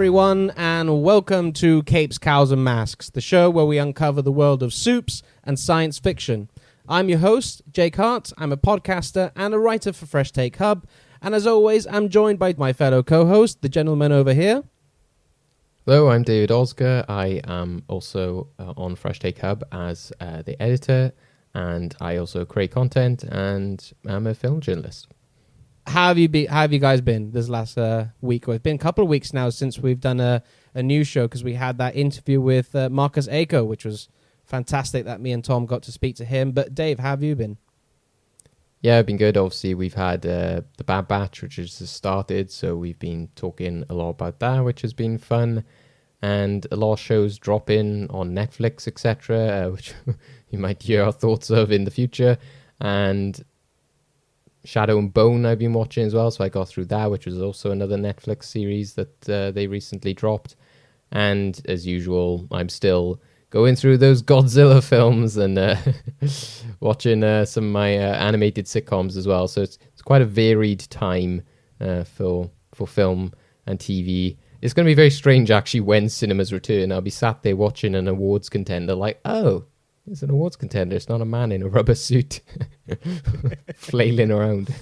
everyone, and welcome to Capes, Cowls Masks, the show where we uncover the world of soups and science fiction. I'm your host, Jake Hart. I'm a podcaster and a writer for Fresh Take Hub, and as always, I'm joined by my fellow co-host, the gentleman over here. Hello, I'm David Osgar. I am also on Fresh Take Hub as the editor, and I also create content, and I'm a film journalist. How have you guys been this last week? Well, it's been a couple of weeks now since we've done a news show because we had that interview with Marcus Aco, which was fantastic that me and Tom got to speak to him. But Dave, how have you been? Yeah, I've been good. Obviously, we've had the Bad Batch, which has just started, so we've been talking a lot about that, which has been fun. And a lot of shows drop in on Netflix, etc., which you might hear our thoughts of in the future. And Shadow and Bone I've been watching as well, so I got through that, which was also another Netflix series that they recently dropped. And as usual, I'm still going through those Godzilla films and watching some of my animated sitcoms as well. So it's quite a varied time for film and TV. It's going to be very strange, actually, when cinemas return. I'll be sat there watching an awards contender like, oh, it's an awards contender. It's not a man in a rubber suit flailing around.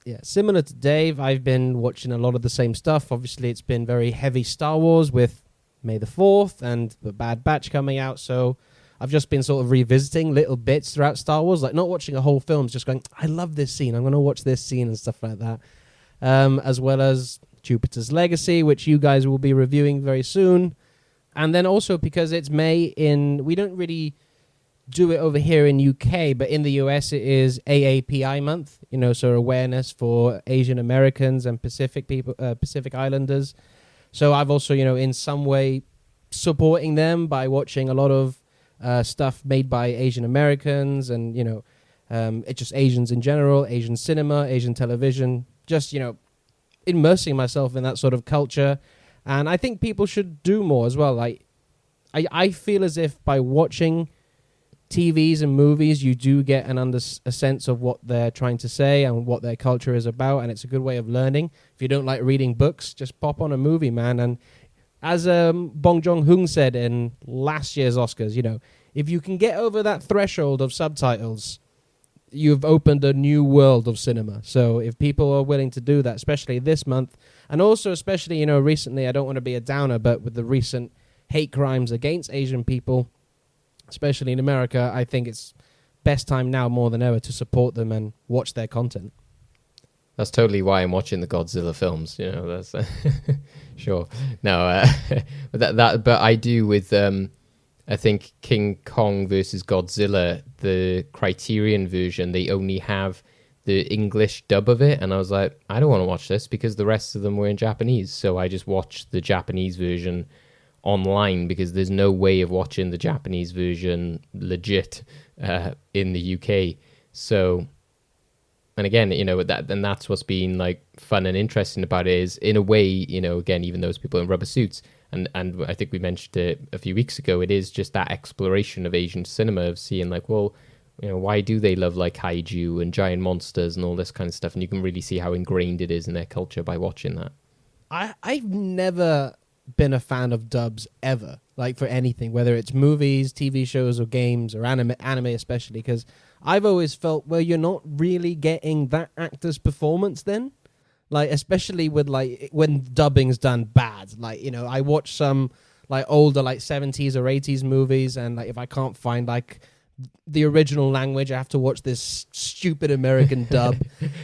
Yeah, similar to Dave, I've been watching a lot of the same stuff. Obviously, it's been very heavy Star Wars with May the 4th and the Bad Batch coming out. So I've just been sort of revisiting little bits throughout Star Wars, like not watching a whole film, just going, I love this scene. I'm going to watch this scene and stuff like that. As well as Jupiter's Legacy, which you guys will be reviewing very soon. And then also because it's May we don't really do it over here in UK, but in the US it is AAPI month, so awareness for Asian Americans and Pacific people, Pacific Islanders. So I've also, in some way supporting them by watching a lot of stuff made by Asian Americans and, it's just Asians in general, Asian cinema, Asian television, just, immersing myself in that sort of culture. And I think people should do more as well. Like, I feel as if by watching TVs and movies, you do get a sense of what they're trying to say and what their culture is about, and it's a good way of learning. If you don't like reading books, just pop on a movie, man. And as Bong Joon-ho said in last year's Oscars, if you can get over that threshold of subtitles, you've opened a new world of cinema. So if people are willing to do that, especially this month, and also especially, recently, I don't want to be a downer, but with the recent hate crimes against Asian people, especially in America, I think it's best time now more than ever to support them and watch their content. That's totally why I'm watching the Godzilla films. That's sure. No, but I do with I think King Kong versus Godzilla, the Criterion version, they only have the English dub of it, and I was like, I don't want to watch this because the rest of them were in Japanese, so I just watched the Japanese version online because there's no way of watching the Japanese version legit in the UK. So, and again, that's what's been like fun and interesting about it is, in a way, again, even those people in rubber suits, and I think we mentioned it a few weeks ago, it is just that exploration of Asian cinema, of seeing like, well, why do they love like kaiju and giant monsters and all this kind of stuff? And you can really see how ingrained it is in their culture by watching that. I've never been a fan of dubs ever, like for anything, whether it's movies, TV shows, or games, or anime especially, because I've always felt, well, you're not really getting that actor's performance then. Like, especially with like when dubbing's done bad. Like, I watch some like older like 70s or 80s movies, and like if I can't find like the original language, I have to watch this stupid American dub.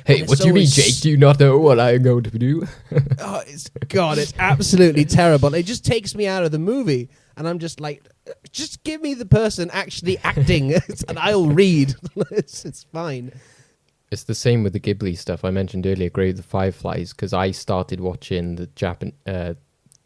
Hey, what do you mean, Jake? Do you not know what I'm going to do? It's absolutely terrible. It just takes me out of the movie, and I'm just like, just give me the person actually acting, and I'll read. It's fine. It's the same with the Ghibli stuff I mentioned earlier, Grave of the Fireflies, because I started watching the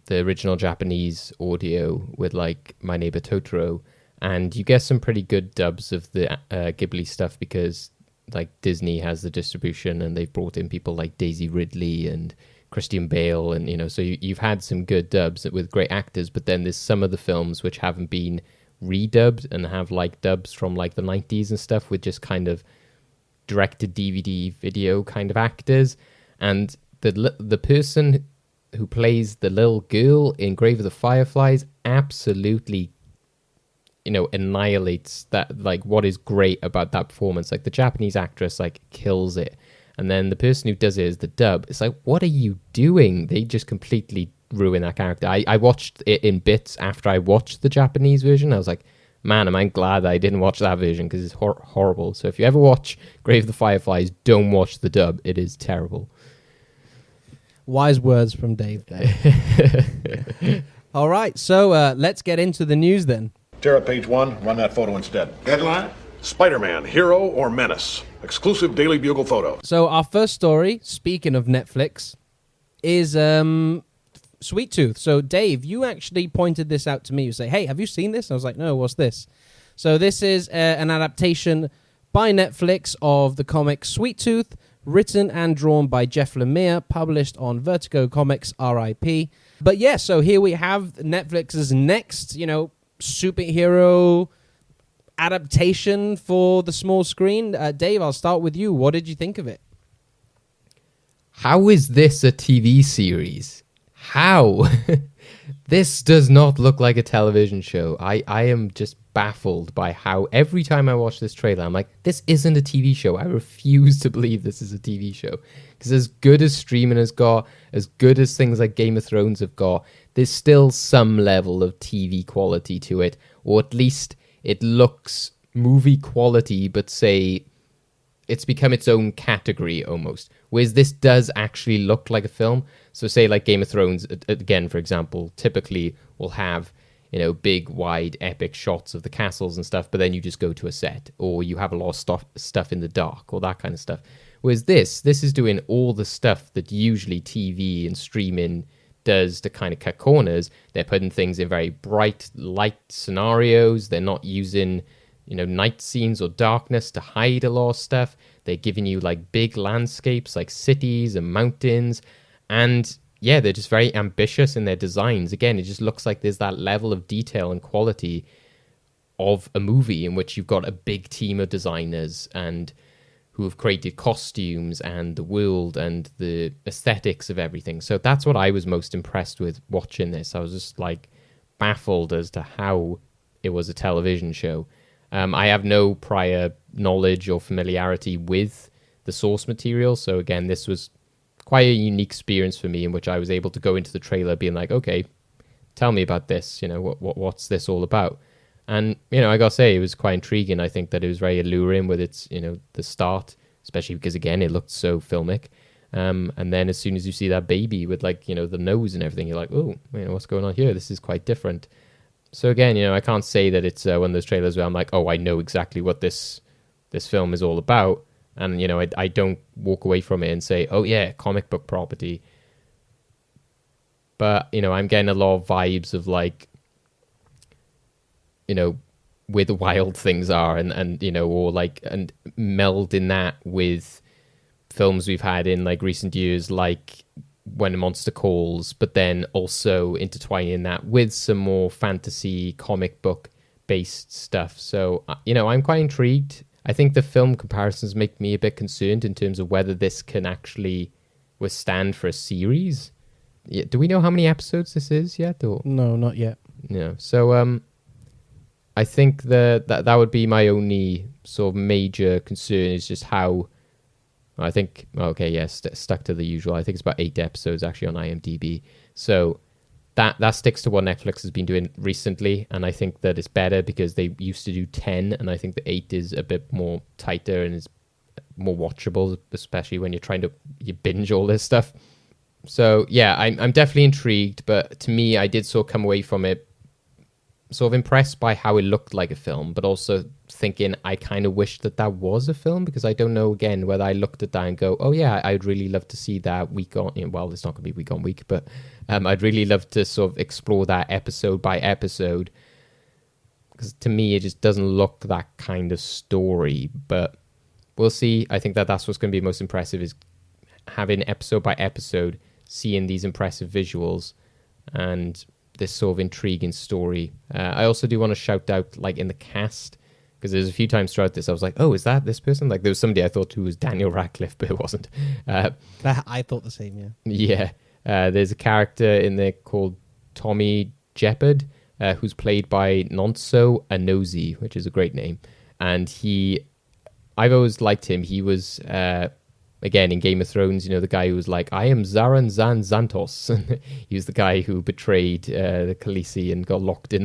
original Japanese audio with like My Neighbor Totoro, and you get some pretty good dubs of the Ghibli stuff because like Disney has the distribution, and they've brought in people like Daisy Ridley and Christian Bale, and so you've had some good dubs with great actors. But then there's some of the films which haven't been redubbed and have like dubs from like the 90s and stuff with just kind of direct-to-DVD video kind of actors. And the person who plays the little girl in Grave of the Fireflies absolutely, annihilates that, like, what is great about that performance. Like, the Japanese actress, like, kills it. And then the person who does it is the dub. It's like, what are you doing? They just completely ruin that character. I watched it in bits after I watched the Japanese version. I was like, man, am I glad I didn't watch that version, because it's horrible. So if you ever watch Grave of the Fireflies, don't watch the dub. It is terrible. Wise words from Dave there. All right, so let's get into the news then. Tear up page 1, run that photo instead. Headline: Spider-Man, hero or menace? Exclusive Daily Bugle photo. So our first story, speaking of Netflix, is Sweet Tooth. So Dave, you actually pointed this out to me. You say, hey, have you seen this? And I was like, no, what's this? So this is an adaptation by Netflix of the comic Sweet Tooth, written and drawn by Jeff Lemire, published on Vertigo Comics, RIP. But yeah, so here we have Netflix's next, superhero adaptation for the small screen. Dave, I'll start with you. What did you think of it? How is this a TV series? How? This does not look like a television show. I am just baffled by how every time I watch this trailer, I'm like, this isn't a TV show. I refuse to believe this is a TV show. Because as good as streaming has got, as good as things like Game of Thrones have got, there's still some level of TV quality to it. Or at least it looks movie quality, but say it's become its own category almost. Whereas this does actually look like a film. So say like Game of Thrones, again, for example, typically will have, big, wide, epic shots of the castles and stuff, but then you just go to a set, or you have a lot of stuff in the dark, or that kind of stuff. Whereas this is doing all the stuff that usually TV and streaming does to kind of cut corners. They're putting things in very bright light scenarios. They're not using, night scenes or darkness to hide a lot of stuff. They're giving you like big landscapes, like cities and mountains. And yeah, they're just very ambitious in their designs. Again, it just looks like there's that level of detail and quality of a movie in which you've got a big team of designers and who have created costumes and the world and the aesthetics of everything. So that's what I was most impressed with watching this. I was just like baffled as to how it was a television show. I have no prior knowledge or familiarity with the source material. So again, this was quite a unique experience for me, in which I was able to go into the trailer being like, okay, tell me about this. What's this all about? And, I gotta say, it was quite intriguing. I think that it was very alluring with its, the start, especially because, again, it looked so filmic. And then as soon as you see that baby with, like, the nose and everything, you're like, oh, what's going on here? This is quite different. So again, I can't say that it's one of those trailers where I'm like, oh, I know exactly what this film is all about. And, I don't walk away from it and say, oh, yeah, comic book property. But, I'm getting a lot of vibes of, like, where the wild things are and or, like, and melding that with films we've had in, like, recent years, like When a Monster Calls, but then also intertwining that with some more fantasy comic book-based stuff. So, I'm quite intrigued. I think the film comparisons make me a bit concerned in terms of whether this can actually withstand for a series. Yeah, do we know how many episodes this is yet? Or? No, not yet. Yeah. So I think that would be my only sort of major concern, is just how I think, okay, yes, stuck to the usual. I think it's about 8 episodes actually on IMDb. So that sticks to what Netflix has been doing recently, and I think that it's better because they used to do 10, and I think the 8 is a bit more tighter and is more watchable, especially when you binge all this stuff. So yeah, I'm definitely intrigued, but to me, I did sort of come away from it sort of impressed by how it looked like a film, but also thinking I kind of wish that was a film, because I don't know, again, whether I looked at that and go, oh yeah, I'd really love to see that week on, well, it's not going to be week on week, but I'd really love to sort of explore that episode by episode, because to me, it just doesn't look that kind of story, but we'll see. I think that's what's going to be most impressive, is having episode by episode, seeing these impressive visuals and this sort of intriguing story. I also do want to shout out, like, in the cast, because there's a few times throughout this I was like, oh, is that this person? Like there was somebody I thought who was Daniel Radcliffe, but it wasn't. I thought the same, Yeah. There's a character in there called Tommy Jeopard, who's played by Nonso Anozi, which is a great name. And I've always liked him. He was, again, in Game of Thrones, the guy who was like, I am Zaran Zan Zantos. He was the guy who betrayed the Khaleesi and got locked in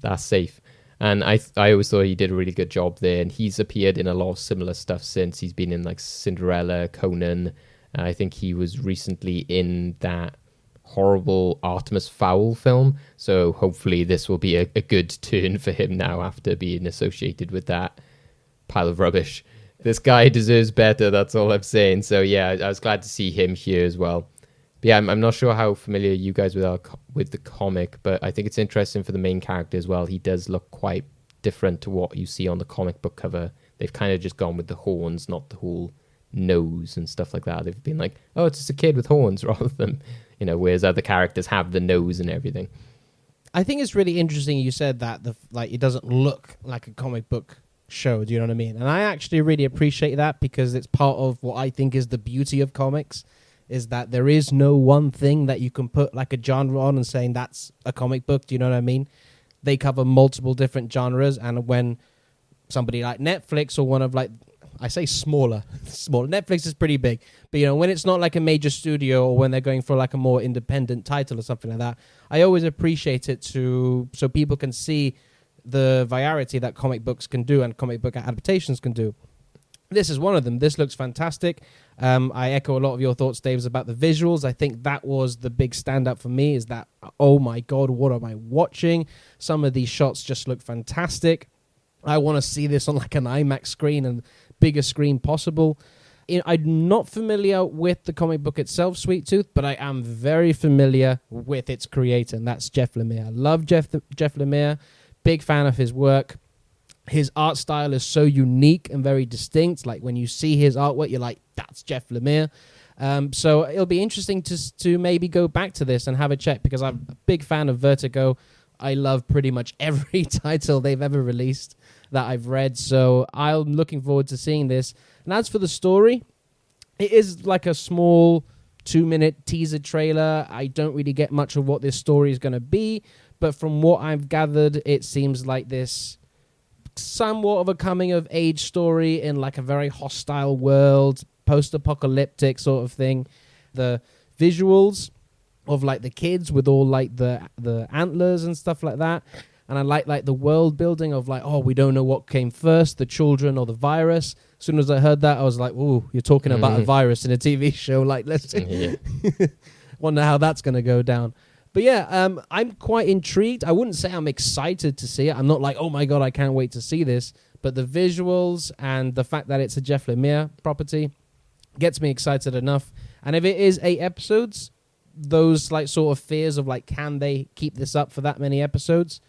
that safe. And I always thought he did a really good job there. And he's appeared in a lot of similar stuff since. He's been in like Cinderella, Conan. I think he was recently in that horrible Artemis Fowl film. So hopefully this will be a good turn for him now after being associated with that pile of rubbish. This guy deserves better, that's all I'm saying. So yeah, I was glad to see him here as well. But yeah, I'm not sure how familiar you guys with the comic, but I think it's interesting for the main character as well. He does look quite different to what you see on the comic book cover. They've kind of just gone with the horns, not the whole nose and stuff like that. They've been like, oh, it's just a kid with horns rather than, whereas other characters have the nose and everything. I think it's really interesting you said that it doesn't look like a comic book show, do you know what I mean? And I actually really appreciate that because it's part of what I think is the beauty of comics, is that there is no one thing that you can put like a genre on and saying that's a comic book, do you know what I mean? They cover multiple different genres, and when somebody like Netflix or one of like, I say small. Netflix is pretty big. But, when it's not like a major studio or when they're going for like a more independent title or something like that, I always appreciate it so people can see the variety that comic books can do and comic book adaptations can do. This is one of them. This looks fantastic. I echo a lot of your thoughts, Dave, about the visuals. I think that was the big standout for me, is that, oh my God, what am I watching? Some of these shots just look fantastic. I want to see this on like an IMAX screen and biggest screen possible. I'm not familiar with the comic book itself, Sweet Tooth, but I am very familiar with its creator, and that's Jeff Lemire. I love Jeff Lemire. Big fan of his work. His art style is so unique and very distinct. Like when you see his artwork, you're like, that's Jeff Lemire. So it'll be interesting to maybe go back to this and have a check, because I'm a big fan of Vertigo. I love pretty much every title they've ever released that I've read. So I'm looking forward to seeing this. And as for the story, it is like a small 2-minute teaser trailer. I don't really get much of what this story is going to be. But from what I've gathered, it seems like this somewhat of a coming-of-age story in like a very hostile world, post-apocalyptic sort of thing. The visuals of like the kids with all like the antlers and stuff like that. And I like the world building of like, oh, we don't know what came first, the children or the virus. As soon as I heard that, I was like, ooh, you're talking about a virus in a TV show. Like, let's wonder how that's going to go down. But yeah, I'm quite intrigued. I wouldn't say I'm excited to see it. I'm not like, oh my God, I can't wait to see this. But the visuals and the fact that it's a Jeff Lemire property gets me excited enough. And if it is 8 episodes, those like sort of fears of like, can they keep this up for that many episodes,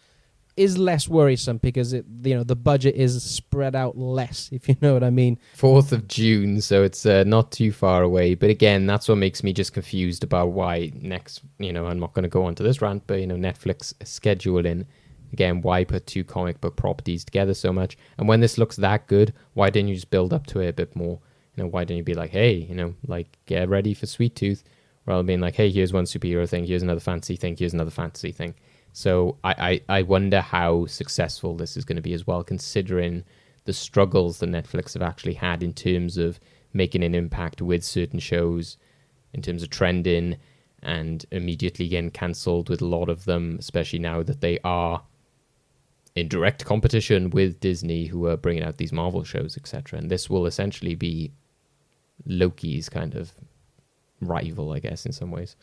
is less worrisome, because the budget is spread out less, if you know what I mean. 4th of June, so it's not too far away. But again, that's what makes me just confused about why next, I'm not going to go on to this rant, but Netflix scheduling, again, why put 2 comic book properties together so much? And when this looks that good, why didn't you just build up to it a bit more? Why didn't you be like, hey, like get ready for Sweet Tooth, rather than being like, hey, here's one superhero thing, here's another fantasy thing, here's another fantasy thing. So I wonder how successful this is going to be as well, considering the struggles that Netflix have actually had in terms of making an impact with certain shows, in terms of trending and immediately getting cancelled with a lot of them, especially now that they are in direct competition with Disney, who are bringing out these Marvel shows, etc. And this will essentially be Loki's kind of rival, I guess, in some ways.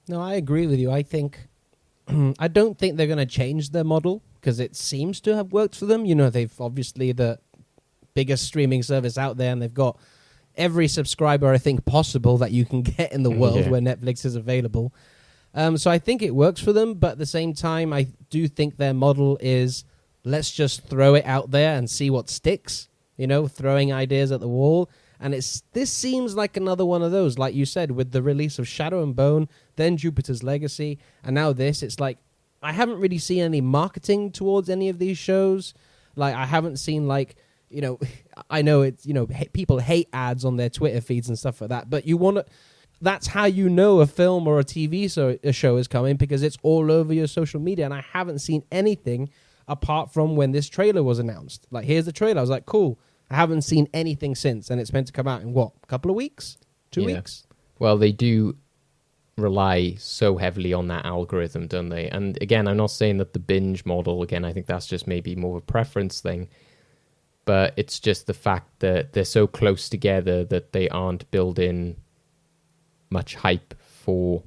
No, I agree with you. I think I don't think they're going to change their model, because it seems to have worked for them. They've obviously the biggest streaming service out there, and they've got every subscriber I think possible that you can get in the world where Netflix is available. So I think it works for them, but at the same time, I do think their model is, let's just throw it out there and see what sticks, throwing ideas at the wall. And this seems like another one of those, like you said, with the release of Shadow and Bone, then Jupiter's Legacy, and now this. It's like, I haven't really seen any marketing towards any of these shows. Like, I haven't seen, like, you know, I know it's, you know, people hate ads on their Twitter feeds and stuff like that, but you want to, that's how you know a film or a TV show is coming, because it's all over your social media. And I haven't seen anything apart from when this trailer was announced. Like, here's the trailer. I was like, cool. I haven't seen anything since, and it's meant to come out in what, a couple of weeks? 2 weeks? Well, they do rely so heavily on that algorithm, don't they? And again, I'm not saying that the binge model, again, I think that's just maybe more of a preference thing, but it's just the fact that they're so close together that they aren't building much hype for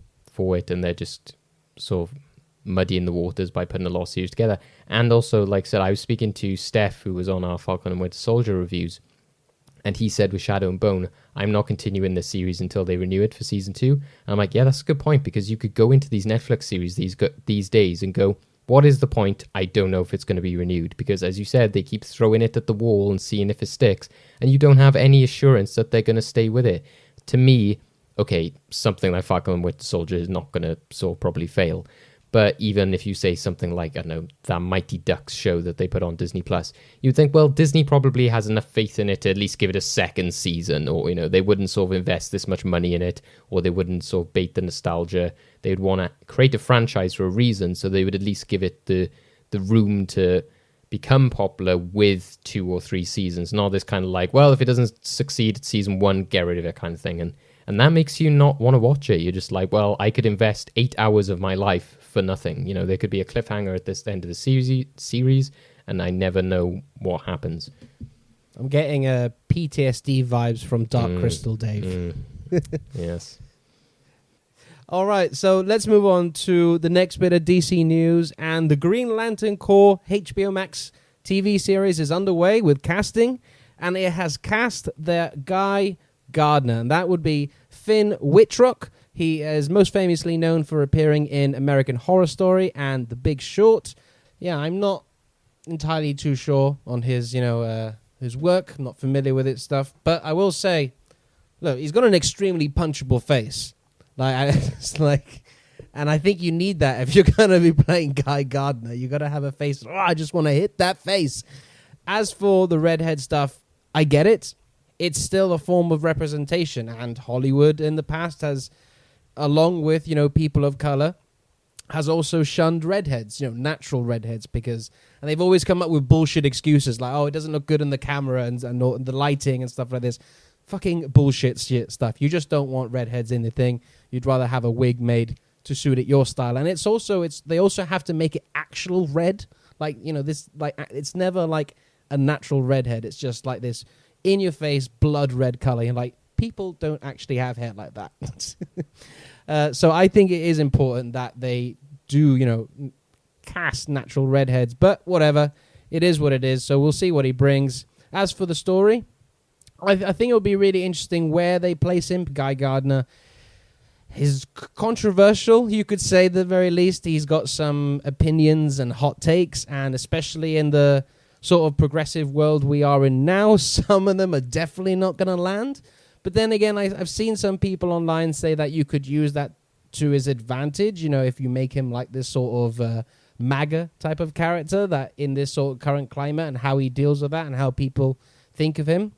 it, and they're just sort of muddying the waters by putting a lot of series together. And also, like I said, I was speaking to Steph, who was on our Falcon and Winter Soldier reviews, and he said with Shadow and Bone, I'm not continuing this series until they renew it for season 2. And I'm like, yeah, that's a good point, because you could go into these Netflix series these days and go, what is the point? I don't know if it's going to be renewed, because as you said, they keep throwing it at the wall and seeing if it sticks, and you don't have any assurance that they're going to stay with it. To me, okay, something like Falcon and Winter Soldier is not going to sort of probably fail. But even if you say something like, I don't know, that Mighty Ducks show that they put on Disney Plus, you'd think, well, Disney probably has enough faith in it to at least give it a second season, or, you know, they wouldn't sort of invest this much money in it, or they wouldn't sort of bait the nostalgia. They'd want to create a franchise for a reason, so they would at least give it the room to become popular with 2 or 3 seasons, not this kind of like, well, if it doesn't succeed at season 1, get rid of it kind of thing. And that makes you not want to watch it. You're just like, well, I could invest 8 hours of my life for nothing. You know, there could be a cliffhanger at this end of the series, and I never know what happens. I'm getting PTSD vibes from Dark Crystal, Dave. Yes. All right, so let's move on to the next bit of DC news. And the Green Lantern Corps HBO Max TV series is underway with casting, and it has cast their Guy Gardner, and that would be Finn Wittrock. He is most famously known for appearing in American Horror Story and The Big Short. Yeah, I'm not entirely too sure on his, his work. I'm not familiar with his stuff, but I will say, look, he's got an extremely punchable face. And I think you need that if you're going to be playing Guy Gardner. You got to have a face. Oh, I just want to hit that face. As for the redhead stuff, I get it. It's still a form of representation, and Hollywood in the past has, along with, people of color, has also shunned redheads, natural redheads, and they've always come up with bullshit excuses like, oh, it doesn't look good in the camera and the lighting and stuff like this. Fucking bullshit shit stuff. You just don't want redheads in the thing. You'd rather have a wig made to suit it your style. And they also have to make it actual red. It's never like a natural redhead. It's just like this in your face blood red color, and like people don't actually have hair like that. So I think it is important that they do cast natural redheads, but whatever, it is what it is. So we'll see what he brings. As for the story, I think it would be really interesting where they place him. Guy Gardner is controversial, you could say, at the very least. He's got some opinions and hot takes, and especially in the sort of progressive world we are in now, some of them are definitely not going to land. But then again, I've seen some people online say that you could use that to his advantage, if you make him like this sort of MAGA type of character, that in this sort of current climate, and how he deals with that and how people think of him.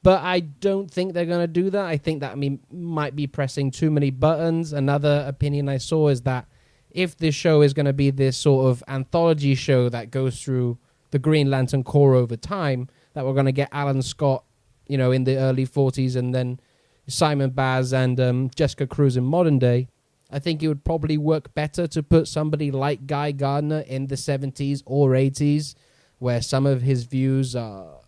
But I don't think they're going to do that. I think that might be pressing too many buttons. Another opinion I saw is that if this show is going to be this sort of anthology show that goes through the Green Lantern Corps over time, that we're going to get Alan Scott, in the early 40s, and then Simon Baz and Jessica Cruz in modern day. I think it would probably work better to put somebody like Guy Gardner in the 70s or 80s, where some of his views are,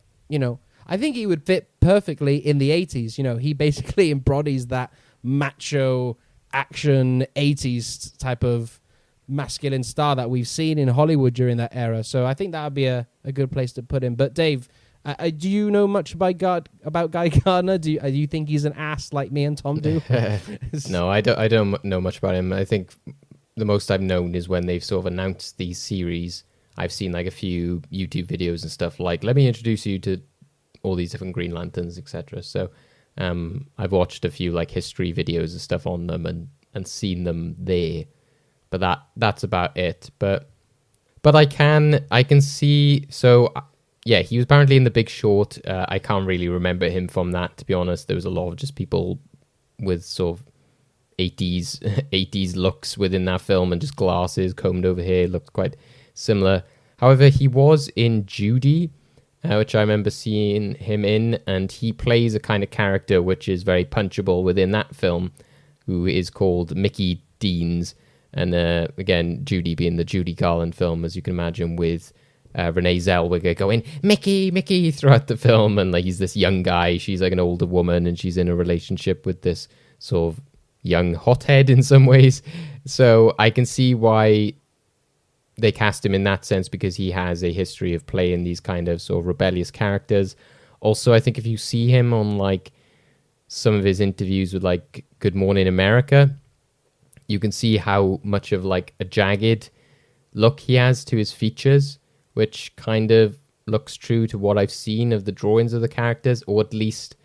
I think he would fit perfectly in the 80s. He basically embodies that macho action 80s type of masculine star that we've seen in Hollywood during that era. So I think that would be a good place to put him. But Dave, do you know much about Guy Gardner? Do you think he's an ass like me and Tom do? No, I don't know much about him. I think the most I've known is when they've sort of announced these series. I've seen like a few YouTube videos and stuff like, let me introduce you to all these different Green Lanterns, etc. So I've watched a few like history videos and stuff on them and seen them there. But that's about it. But I can see, so yeah, he was apparently in The Big Short. I can't really remember him from that, to be honest. There was a lot of just people with sort of 80s looks within that film, and just glasses, combed over hair, looked quite similar. However, he was in Judy, which I remember seeing him in, and he plays a kind of character which is very punchable within that film, who is called Mickey Deans. And again, Judy being the Judy Garland film, as you can imagine, with Renee Zellweger going, Mickey, Mickey, throughout the film. And like, he's this young guy, she's like an older woman, and she's in a relationship with this sort of young hothead in some ways. So I can see why they cast him in that sense, because he has a history of playing these kind of sort of rebellious characters. Also, I think if you see him on like some of his interviews with like Good Morning America, you can see how much of like a jagged look he has to his features, which kind of looks true to what I've seen of the drawings of the characters, or at least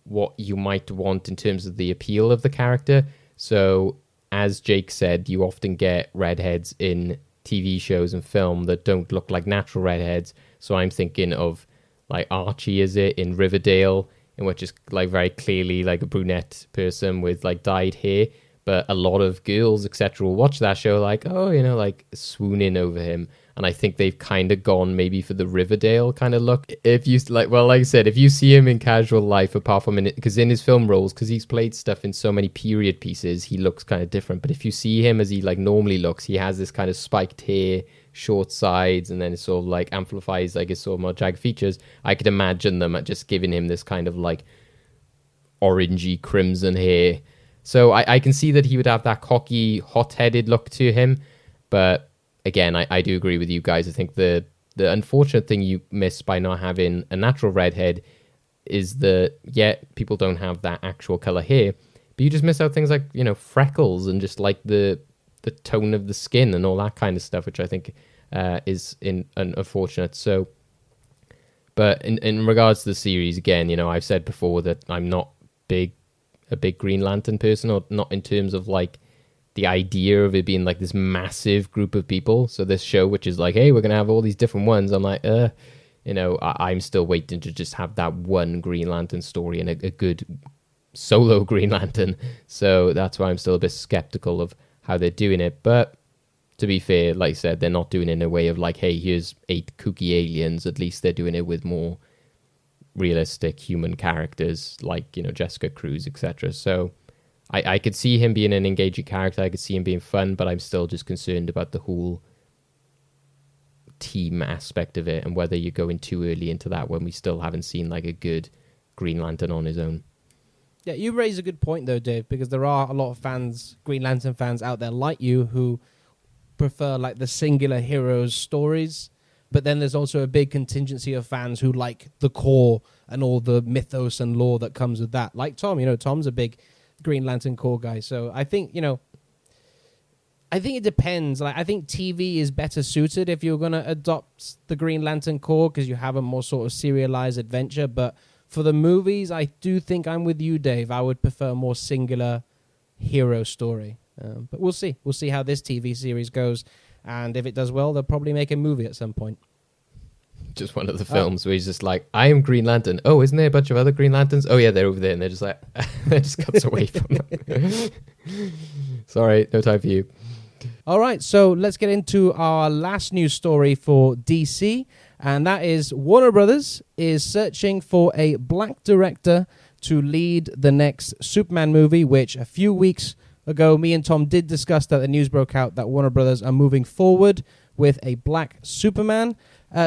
what you might want in terms of the appeal of the character. So as Jake said, you often get redheads in TV shows and film that don't look like natural redheads. So I'm thinking of like Archie, is it, in Riverdale, in which is like very clearly like a brunette person with like dyed hair. But a lot of girls, etc., will watch that show like, oh, you know, like swooning over him. And I think they've kind of gone maybe for the Riverdale kind of look. If you like, well, like I said, if you see him in casual life, apart from in it, because in his film roles, because he's played stuff in so many period pieces, he looks kind of different. But if you see him as he like normally looks, he has this kind of spiked hair, short sides, and then it sort of like amplifies like his sort of more jagged features. I could imagine them at just giving him this kind of like orangey crimson hair. So I can see that he would have that cocky, hot-headed look to him. But again, I do agree with you guys. I think the unfortunate thing you miss by not having a natural redhead is that, yeah, people don't have that actual color hair, but you just miss out things like, you know, freckles and just like the tone of the skin and all that kind of stuff, which I think is unfortunate. So, but in regards to the series, again, you know, I've said before that I'm not a big Green Lantern person, or not in terms of like the idea of it being like this massive group of people. So this show, which is like, hey, we're gonna have all these different ones, I'm like, you know, I'm still waiting to just have that one Green Lantern story and a good solo Green Lantern. So that's why I'm still a bit skeptical of how they're doing it. But to be fair, like I said, they're not doing it in a way of like, hey, here's 8 kooky aliens. At least they're doing it with more realistic human characters like, you know, Jessica Cruz, etc. So I could see him being an engaging character. I could see him being fun, but I'm still just concerned about the whole team aspect of it and whether you're going too early into that when we still haven't seen like a good Green Lantern on his own. Yeah, you raise a good point though, Dave, because there are a lot of fans, Green Lantern fans out there like you, who prefer like the singular heroes stories. But then there's also a big contingency of fans who like the core and all the mythos and lore that comes with that. Like Tom, you know, Tom's a big Green Lantern core guy. So I think, you know, I think it depends. Like, I think TV is better suited if you're going to adopt the Green Lantern core because you have a more sort of serialized adventure. But for the movies, I do think I'm with you, Dave. I would prefer a more singular hero story. But we'll see. We'll see how this TV series goes. And if it does well, they'll probably make a movie at some point. Just one of the films where he's just like, I am Green Lantern. Oh, isn't there a bunch of other Green Lanterns? Oh, yeah, they're over there. And they're just like, that just cuts away from them. Sorry, no time for you. All right, so let's get into our last news story for DC. And that is Warner Brothers is searching for a black director to lead the next Superman movie, which a few weeks ago, me and Tom did discuss that the news broke out that Warner Brothers are moving forward with a black Superman.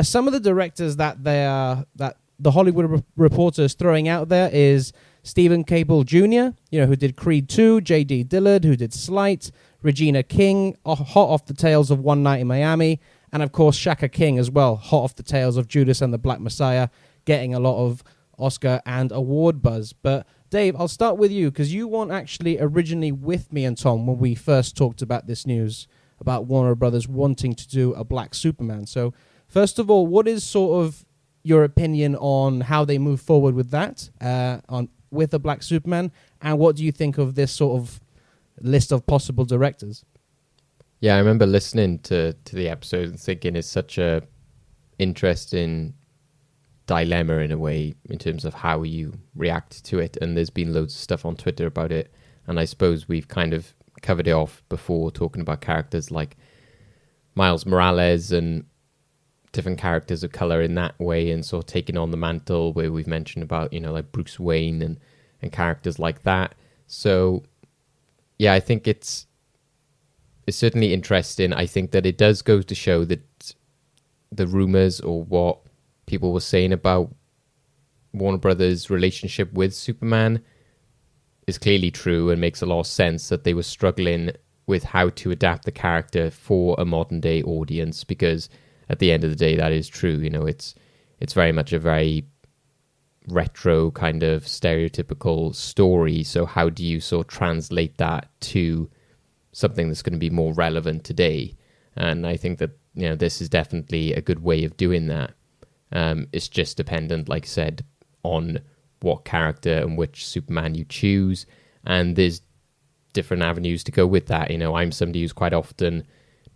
Some of the directors that the Hollywood Reporter is throwing out there is Stephen Cable Jr., you know, who did Creed 2, J.D. Dillard, who did Slight, Regina King, hot off the tails of One Night in Miami, and of course Shaka King as well, hot off the tails of Judas and the Black Messiah, getting a lot of Oscar and award buzz. But Dave, I'll start with you because you weren't actually originally with me and Tom when we first talked about this news about Warner Brothers wanting to do a black Superman. So first of all, what is sort of your opinion on how they move forward with that, with a black Superman, and what do you think of this sort of list of possible directors? Yeah, I remember listening to the episode and thinking it's such a interesting dilemma in a way in terms of how you react to it. And there's been loads of stuff on Twitter about it. And I suppose we've kind of covered it off before, talking about characters like Miles Morales and different characters of color in that way, and sort of taking on the mantle, where we've mentioned about, you know, like Bruce Wayne and characters like that. So yeah, I think it's certainly interesting. I think that it does go to show that the rumors or what people were saying about Warner Brothers' relationship with Superman is clearly true, and makes a lot of sense that they were struggling with how to adapt the character for a modern day audience, because at the end of the day, that is true. You know, it's very much a very retro kind of stereotypical story. So how do you sort of translate that to something that's going to be more relevant today? And I think that, you know, this is definitely a good way of doing that. It's just dependent, like I said, on what character and which Superman you choose, and there's different avenues to go with that. You know, I'm somebody who's quite often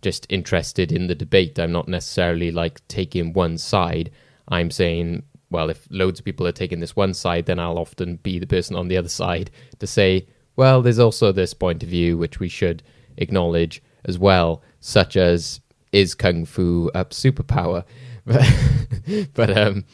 just interested in the debate. I'm not necessarily like taking one side. I'm saying, well, if loads of people are taking this one side, then I'll often be the person on the other side to say, well, there's also this point of view which we should acknowledge as well, such as, is Kung Fu a superpower? But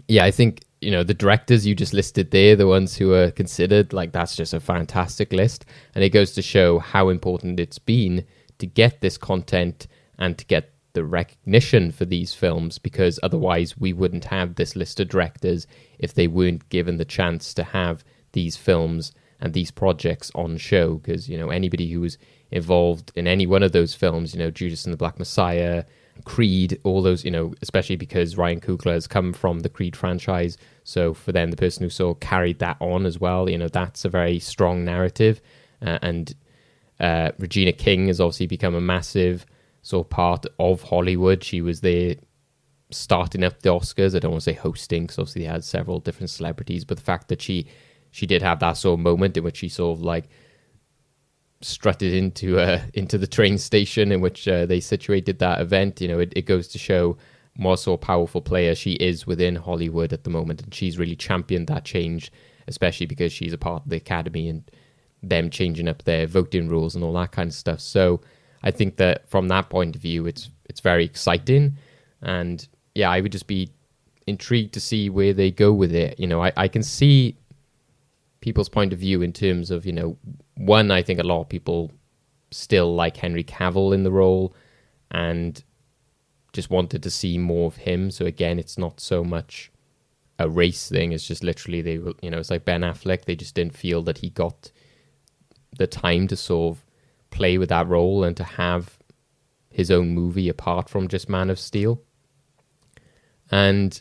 yeah, I think, you know, the directors you just listed there, the ones who are considered, like, that's just a fantastic list. And it goes to show how important it's been to get this content and to get the recognition for these films, because otherwise we wouldn't have this list of directors if they weren't given the chance to have these films and these projects on show. Because, you know, anybody who was involved in any one of those films, you know, Judas and the Black Messiah, Creed, all those, you know, especially because Ryan Coogler has come from the Creed franchise. So for them, the person who sort of carried that on as well, you know, that's a very strong narrative. And Regina King has obviously become a massive sort of part of Hollywood. She was there starting up the Oscars. I don't want to say hosting, because obviously they had several different celebrities, but the fact that she did have that sort of moment in which she sort of like strutted into the train station in which they situated that event, you know, it goes to show what sort of powerful player she is within Hollywood at the moment. And she's really championed that change, especially because she's a part of the Academy and them changing up their voting rules and all that kind of stuff. So I think that from that point of view, it's very exciting. And yeah, I would just be intrigued to see where they go with it. You know, I can see people's point of view in terms of, you know, one, I think a lot of people still like Henry Cavill in the role and just wanted to see more of him. So again, it's not so much a race thing. It's just literally they will, you know, it's like Ben Affleck. They just didn't feel that he got the time to sort of play with that role and to have his own movie apart from just Man of Steel. And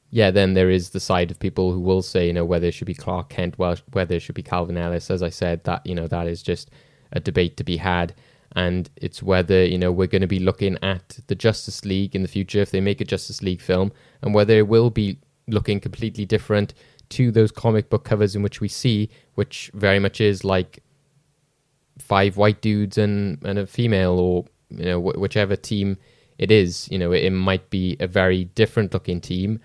yeah, then there is the side of people who will say, you know, whether it should be Clark Kent, whether it should be Calvin Ellis. As I said, that, you know, that is just a debate to be had. And it's whether, you know, we're going to be looking at the Justice League in the future, if they make a Justice League film, and whether it will be looking completely different to those comic book covers in which we see, which very much is like 5 white dudes and a female, or, you know, whichever team it is. You know, it might be a very different looking team.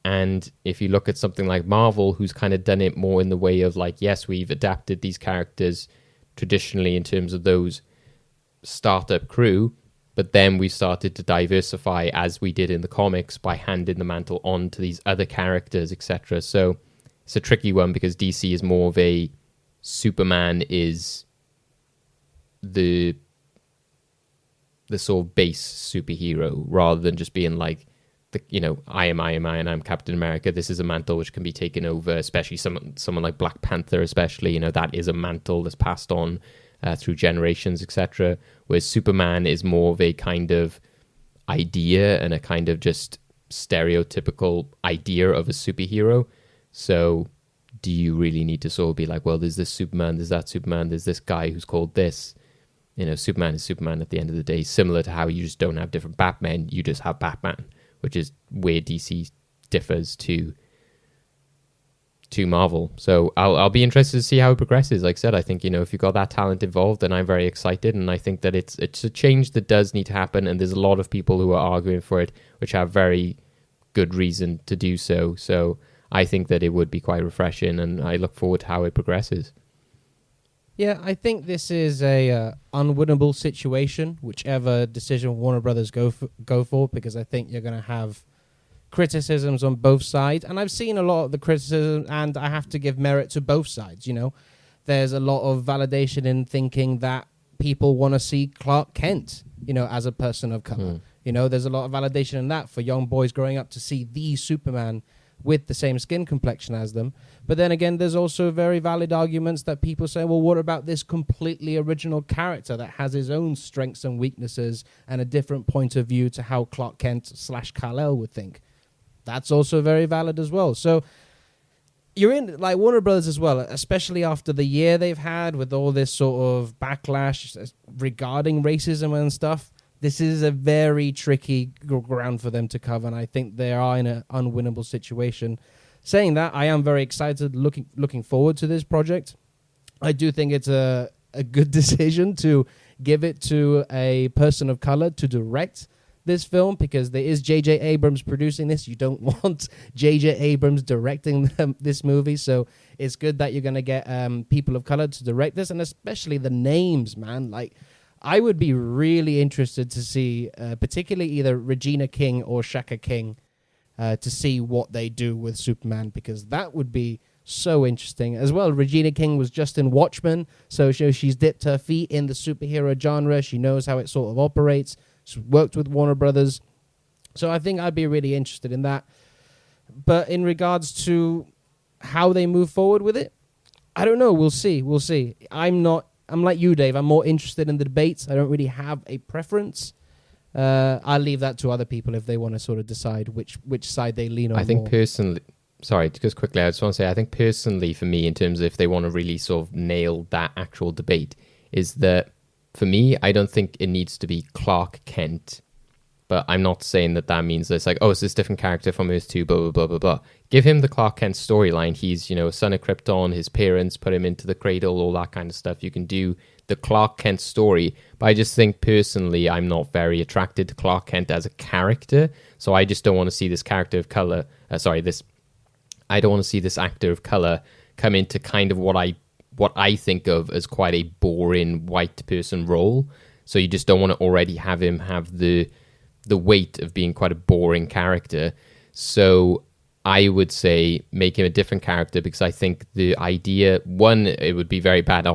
And if you look at something like Marvel, who's kind of done it more in the way of like, yes, we've adapted these characters traditionally in terms of those startup crew, but then we started to diversify as we did in the comics by handing the mantle on to these other characters, etc. So it's a tricky one, because DC is more of a Superman is the sort of base superhero, rather than just being like, you know, I am, and I'm Captain America. This is a mantle which can be taken over, especially someone like Black Panther, especially, you know, that is a mantle that's passed on through generations, etc. Whereas Superman is more of a kind of idea and a kind of just stereotypical idea of a superhero. So do you really need to sort of be like, well, there's this Superman, there's that Superman, there's this guy who's called this? You know, Superman is Superman at the end of the day, similar to how you just don't have different Batmen, you just have Batman, which is where DC differs to Marvel. So I'll be interested to see how it progresses. Like I said, I think, you know, if you've got that talent involved, then I'm very excited, and I think that it's a change that does need to happen, and there's a lot of people who are arguing for it, which have very good reason to do so. So I think that it would be quite refreshing, and I look forward to how it progresses. Yeah, I think this is a unwinnable situation, whichever decision Warner Brothers go for, because I think you're going to have criticisms on both sides. And I've seen a lot of the criticism, and I have to give merit to both sides, you know. There's a lot of validation in thinking that people want to see Clark Kent, you know, as a person of color. You know, there's a lot of validation in that for young boys growing up to see the Superman with the same skin complexion as them. But then again, there's also very valid arguments that people say, well, what about this completely original character that has his own strengths and weaknesses and a different point of view to how Clark Kent / Kal-El would think? That's also very valid as well. So you're in, like, Warner Brothers as well, especially after the year they've had with all this sort of backlash regarding racism and stuff. This is a very tricky ground for them to cover, and I think they are in an unwinnable situation. Saying that, I am very excited, looking forward to this project. I do think it's a good decision to give it to a person of color to direct this film, because there is J.J. Abrams producing this. You don't want J.J. Abrams directing this movie, so it's good that you're going to get people of color to direct this, and especially the names, man. Like, I would be really interested to see, particularly either Regina King or Shaka King, to see what they do with Superman, because that would be so interesting. As well, Regina King was just in Watchmen, so she's dipped her feet in the superhero genre. She knows how it sort of operates. She's worked with Warner Brothers. So I think I'd be really interested in that. But in regards to how they move forward with it, I don't know. We'll see. I'm like you, Dave. I'm more interested in the debates. I don't really have a preference. I'll leave that to other people if they want to sort of decide which side they lean on. I think more. Personally, sorry, just quickly, I just want to say, I think personally for me, in terms of if they want to really sort of nail that actual debate, is that for me, I don't think it needs to be Clark Kent. But I'm not saying that means that it's like, oh, it's this different character from Earth 2, blah, blah, blah, blah, blah. Give him the Clark Kent storyline. He's, you know, a son of Krypton, his parents put him into the cradle, all that kind of stuff. You can do the Clark Kent story. But I just think, personally, I'm not very attracted to Clark Kent as a character. So I just don't want to see this character of color, I don't want to see this actor of color come into kind of what I think of as quite a boring white person role. So you just don't want to already have him have the weight of being quite a boring character. So I would say make him a different character, because I think the idea, one, it would be very bad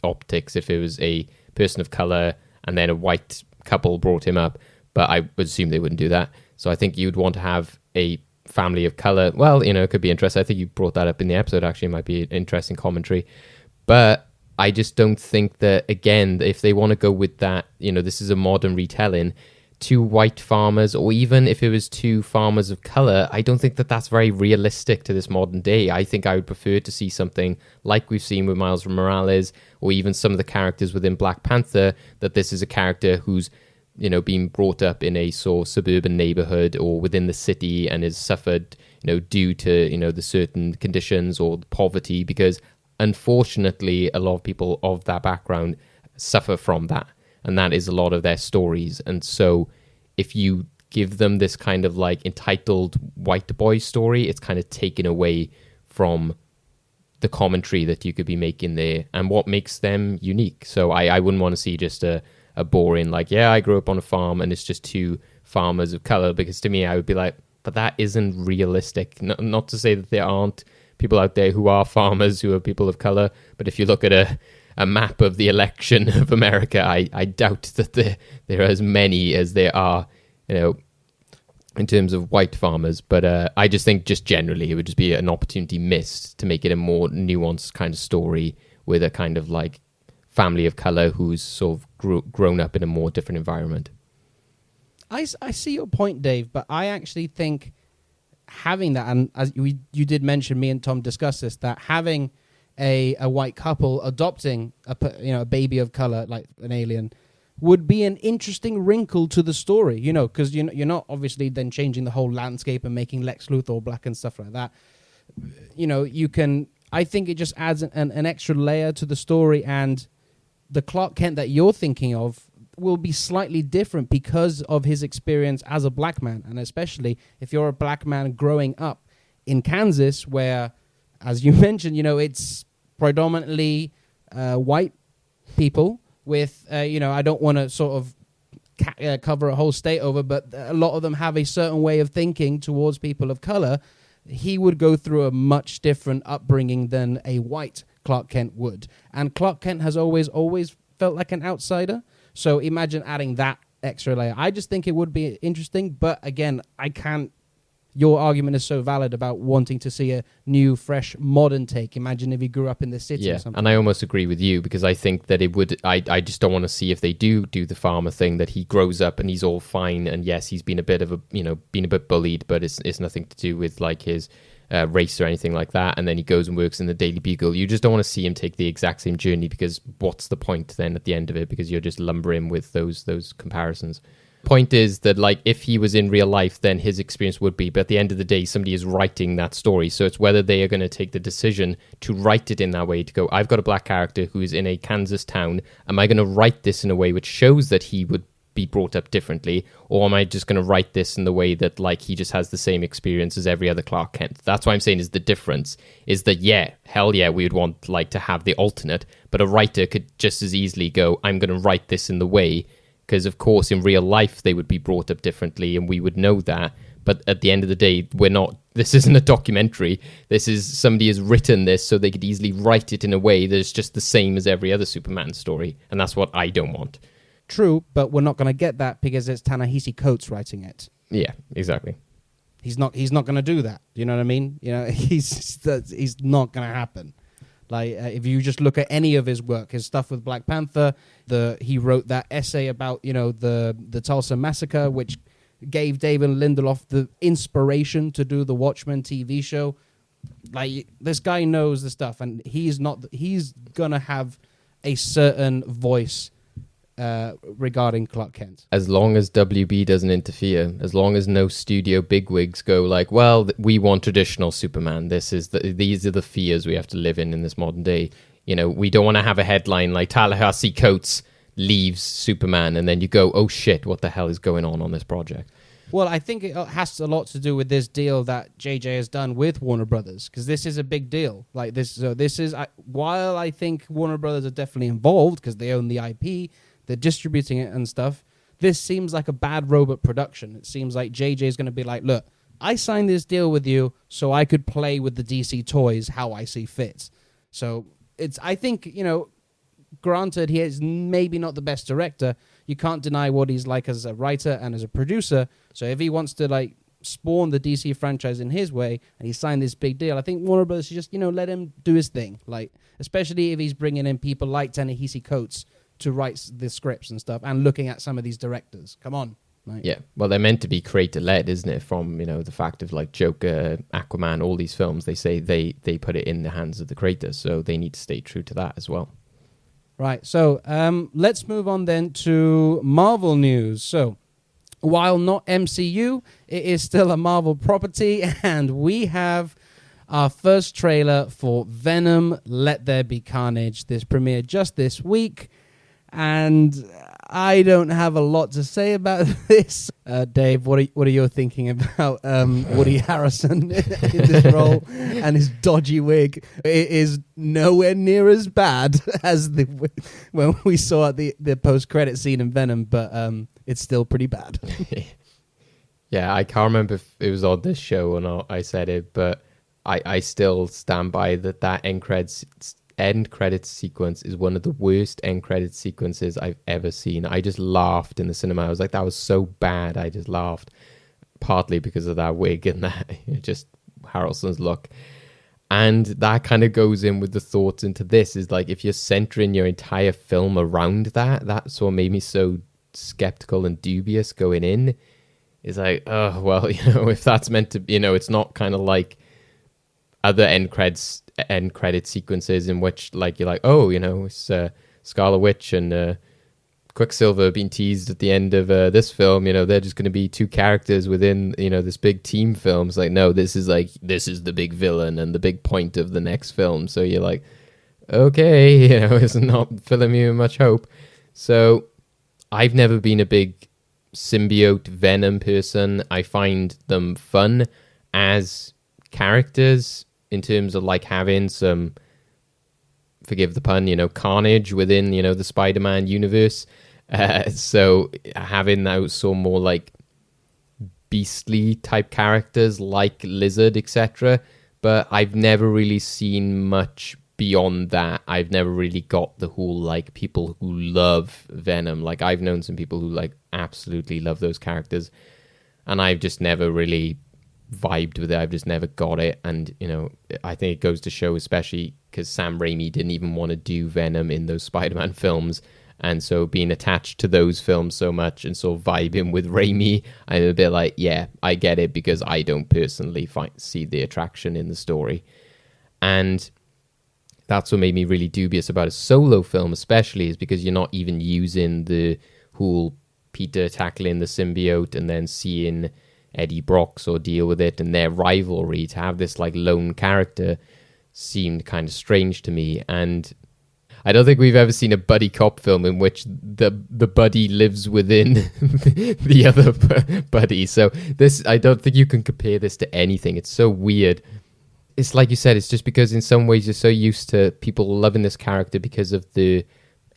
optics if it was a person of color and then a white couple brought him up, but I would assume they wouldn't do that. So I think you'd want to have a family of color. Well, you know, it could be interesting. I think you brought that up in the episode. Actually, it might be an interesting commentary. But I just don't think that, again, if they want to go with that, you know, this is a modern retelling, two white farmers, or even if it was two farmers of color, I don't think that that's very realistic to this modern day. I think I would prefer to see something like we've seen with Miles Morales, or even some of the characters within Black Panther, that this is a character who's, you know, being brought up in a sort of suburban neighborhood or within the city and has suffered, you know, due to, you know, the certain conditions or poverty, because unfortunately a lot of people of that background suffer from that. And that is a lot of their stories. And so if you give them this kind of like entitled white boy story, it's kind of taken away from the commentary that you could be making there and what makes them unique. So I wouldn't want to see just a boring, like, yeah, I grew up on a farm and it's just two farmers of color, because to me, I would be like, but that isn't realistic. Not to say that there aren't people out there who are farmers, who are people of color, but if you look at a map of the election of America, I doubt that there are as many as there are, you know, in terms of white farmers. But I just think just generally it would just be an opportunity missed to make it a more nuanced kind of story with a kind of like family of color who's sort of grown up in a more different environment. I see your point, Dave, but I actually think having that, and as you did mention, me and Tom discussed this, that having a white couple adopting a baby of color, like an alien, would be an interesting wrinkle to the story, you know, because you're not obviously then changing the whole landscape and making Lex Luthor black and stuff like that. You know, you can, I think it just adds an extra layer to the story, and the Clark Kent that you're thinking of, will be slightly different because of his experience as a black man, and especially if you're a black man growing up in Kansas, where, as you mentioned, it's predominantly white people with, I don't want to sort of cover a whole state over, but a lot of them have a certain way of thinking towards people of color. He would go through a much different upbringing than a white Clark Kent would. And Clark Kent has always felt like an outsider. So imagine adding that extra layer. I just think it would be interesting. But again, your argument is so valid about wanting to see a new, fresh, modern take. Imagine if he grew up in the city or something. And I almost agree with you, because I think that it would... I just don't want to see, if they do the farmer thing, that he grows up and he's all fine. And yes, he's been a bit bullied, but it's nothing to do with like his race or anything like that. And then he goes and works in the Daily Bugle. You just don't want to see him take the exact same journey, because what's the point then at the end of it? Because you're just lumbering with those comparisons. Point is that, like, if he was in real life, then his experience would be, but at the end of the day, somebody is writing that story. So it's whether they are going to take the decision to write it in that way, to go, I've got a black character who is in a Kansas town. Am I going to write this in a way which shows that he would be brought up differently? Or am I just going to write this in the way that, like, he just has the same experience as every other Clark Kent? That's what I'm saying is the difference is that, we would want, like, to have the alternate, but a writer could just as easily go, I'm going to write this in the way. Because, of course, in real life, they would be brought up differently, and we would know that. But at the end of the day, this isn't a documentary. This is, somebody has written this so they could easily write it in a way that is just the same as every other Superman story. And that's what I don't want. True, but we're not going to get that because it's Ta-Nehisi Coates writing it. Yeah, exactly. He's not going to do that. You know what I mean? He's not going to happen. Like, if you just look at any of his work, his stuff with Black Panther, he wrote that essay about, the Tulsa Massacre, which gave David Lindelof the inspiration to do the Watchmen TV show. Like, this guy knows the stuff, and he's going to have a certain voice regarding Clark Kent. As long as WB doesn't interfere, as long as no studio bigwigs go like, well, we want traditional Superman. These are the fears we have to live in this modern day. We don't want to have a headline like Ta-Nehisi Coates leaves Superman, and then you go, oh shit, what the hell is going on this project? Well, I think it has a lot to do with this deal that JJ has done with Warner Brothers, because this is a big deal. Like this, so this is while I think Warner Brothers are definitely involved because they own the IP. They're distributing it and stuff. This seems like a bad robot production. It seems like JJ is going to be like, look, I signed this deal with you so I could play with the DC toys how I see fit. So I think, granted, he is maybe not the best director. You can't deny what he's like as a writer and as a producer. So if he wants to, like, spawn the DC franchise in his way and he signed this big deal, I think Warner Brothers should just, let him do his thing. Like, especially if he's bringing in people like Ta-Nehisi Coates to write the scripts and stuff, and looking at some of these directors. Come on. Like, yeah, well, they're meant to be creator-led, isn't it? From, the fact of, like, Joker, Aquaman, all these films, they say they put it in the hands of the creators, so they need to stay true to that as well. Right, so let's move on then to Marvel news. So, while not MCU, it is still a Marvel property, and we have our first trailer for Venom, Let There Be Carnage. This premiered just this week. And I don't have a lot to say about this. Dave, what are you thinking about Woody Harrelson in this role and his dodgy wig? It is nowhere near as bad as when we saw the post-credit scene in Venom, but it's still pretty bad. Yeah, I can't remember if it was on this show or not. I said it, but I still stand by that end credits sequence is one of the worst end credits sequences I've ever seen. I just laughed in the cinema. I was like, that was so bad. I just laughed, partly because of that wig and that just Harrelson's look. And that kind of goes in with the thoughts into this, is like, if you're centering your entire film around that's what made me so skeptical and dubious going in. Is like, oh, well, if that's meant to, it's not kind of like other end credit sequences in which, like, you're like, oh, it's Scarlet Witch and Quicksilver being teased at the end of this film. They're just going to be two characters within this big team film. It's like, no, this is the big villain and the big point of the next film. So you're like, okay, it's not filling me with much hope. So I've never been a big symbiote Venom person. I find them fun as characters in terms of like having some, forgive the pun, carnage within, the Spider-Man universe. So having those sort of more like beastly type characters like Lizard, etc. But I've never really seen much beyond that. I've never really got the whole like people who love Venom. Like I've known some people who like absolutely love those characters, and I've just never really vibed with it. I've just never got it. And I think it goes to show, especially because Sam Raimi didn't even want to do Venom in those Spider-Man films, and so being attached to those films so much and sort of vibing with Raimi, I'm a bit like, yeah, I get it, because I don't personally see the attraction in the story. And that's what made me really dubious about a solo film, especially, is because you're not even using the whole Peter tackling the symbiote and then seeing Eddie Brock's or deal with it and their rivalry. To have this like lone character seemed kind of strange to me. And I don't think we've ever seen a buddy cop film in which the buddy lives within the other buddy. So this, I don't think you can compare this to anything. It's so weird. It's like you said, it's just because in some ways you're so used to people loving this character because of the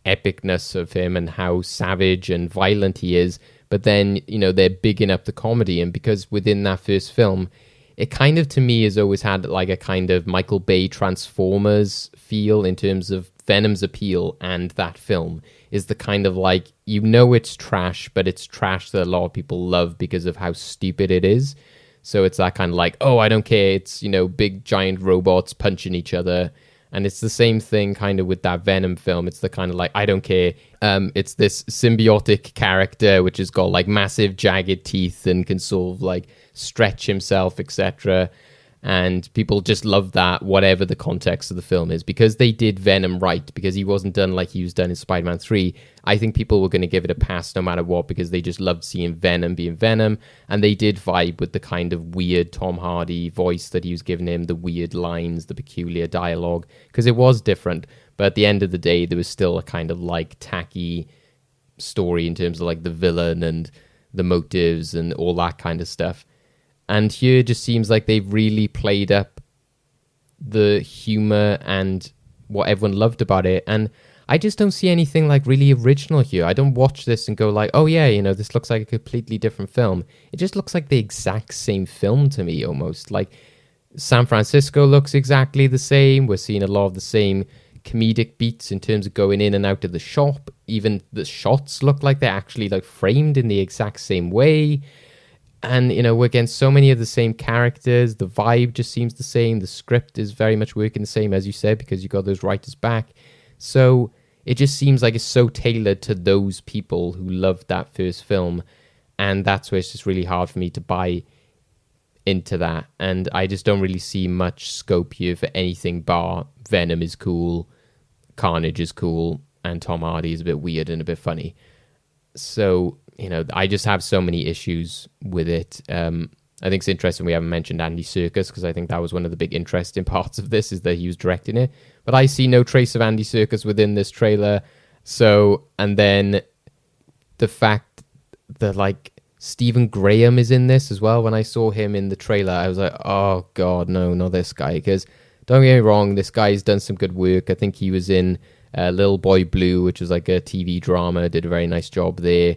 epicness of him and how savage and violent he is. But then, they're bigging up the comedy. And because within that first film, it kind of, to me, has always had like a kind of Michael Bay Transformers feel in terms of Venom's appeal. And that film is the kind of like, it's trash, but it's trash that a lot of people love because of how stupid it is. So it's that kind of like, oh, I don't care. It's, big giant robots punching each other. And it's the same thing kind of with that Venom film. It's the kind of like, I don't care. It's this symbiotic character which has got like massive jagged teeth and can sort of like stretch himself, etc. And people just love that, whatever the context of the film is, because they did Venom right, because he wasn't done like he was done in Spider-Man 3. I think people were going to give it a pass no matter what, because they just loved seeing Venom being Venom, and they did vibe with the kind of weird Tom Hardy voice that he was giving him, the weird lines, the peculiar dialogue, because it was different. But at the end of the day, there was still a kind of like tacky story in terms of like the villain and the motives and all that kind of stuff. And here it just seems like they've really played up the humor and what everyone loved about it. And I just don't see anything like really original here. I don't watch this and go like, oh yeah, this looks like a completely different film. It just looks like the exact same film to me almost. Like San Francisco looks exactly the same. We're seeing a lot of the same comedic beats in terms of going in and out of the shop. Even the shots look like they're actually like framed in the exact same way. And, we're getting so many of the same characters. The vibe just seems the same. The script is very much working the same, as you said, because you got those writers back. So it just seems like it's so tailored to those people who loved that first film. And that's where it's just really hard for me to buy into that. And I just don't really see much scope here for anything bar Venom is cool, Carnage is cool, and Tom Hardy is a bit weird and a bit funny. So, I just have so many issues with it. I think it's interesting we haven't mentioned Andy Serkis, because I think that was one of the big interesting parts of this, is that he was directing it. But I see no trace of Andy Serkis within this trailer. So, and then the fact that like Stephen Graham is in this as well. When I saw him in the trailer, I was like, oh God, no, not this guy. Because don't get me wrong, this guy's done some good work. I think he was in Little Boy Blue, which was like a TV drama, did a very nice job there.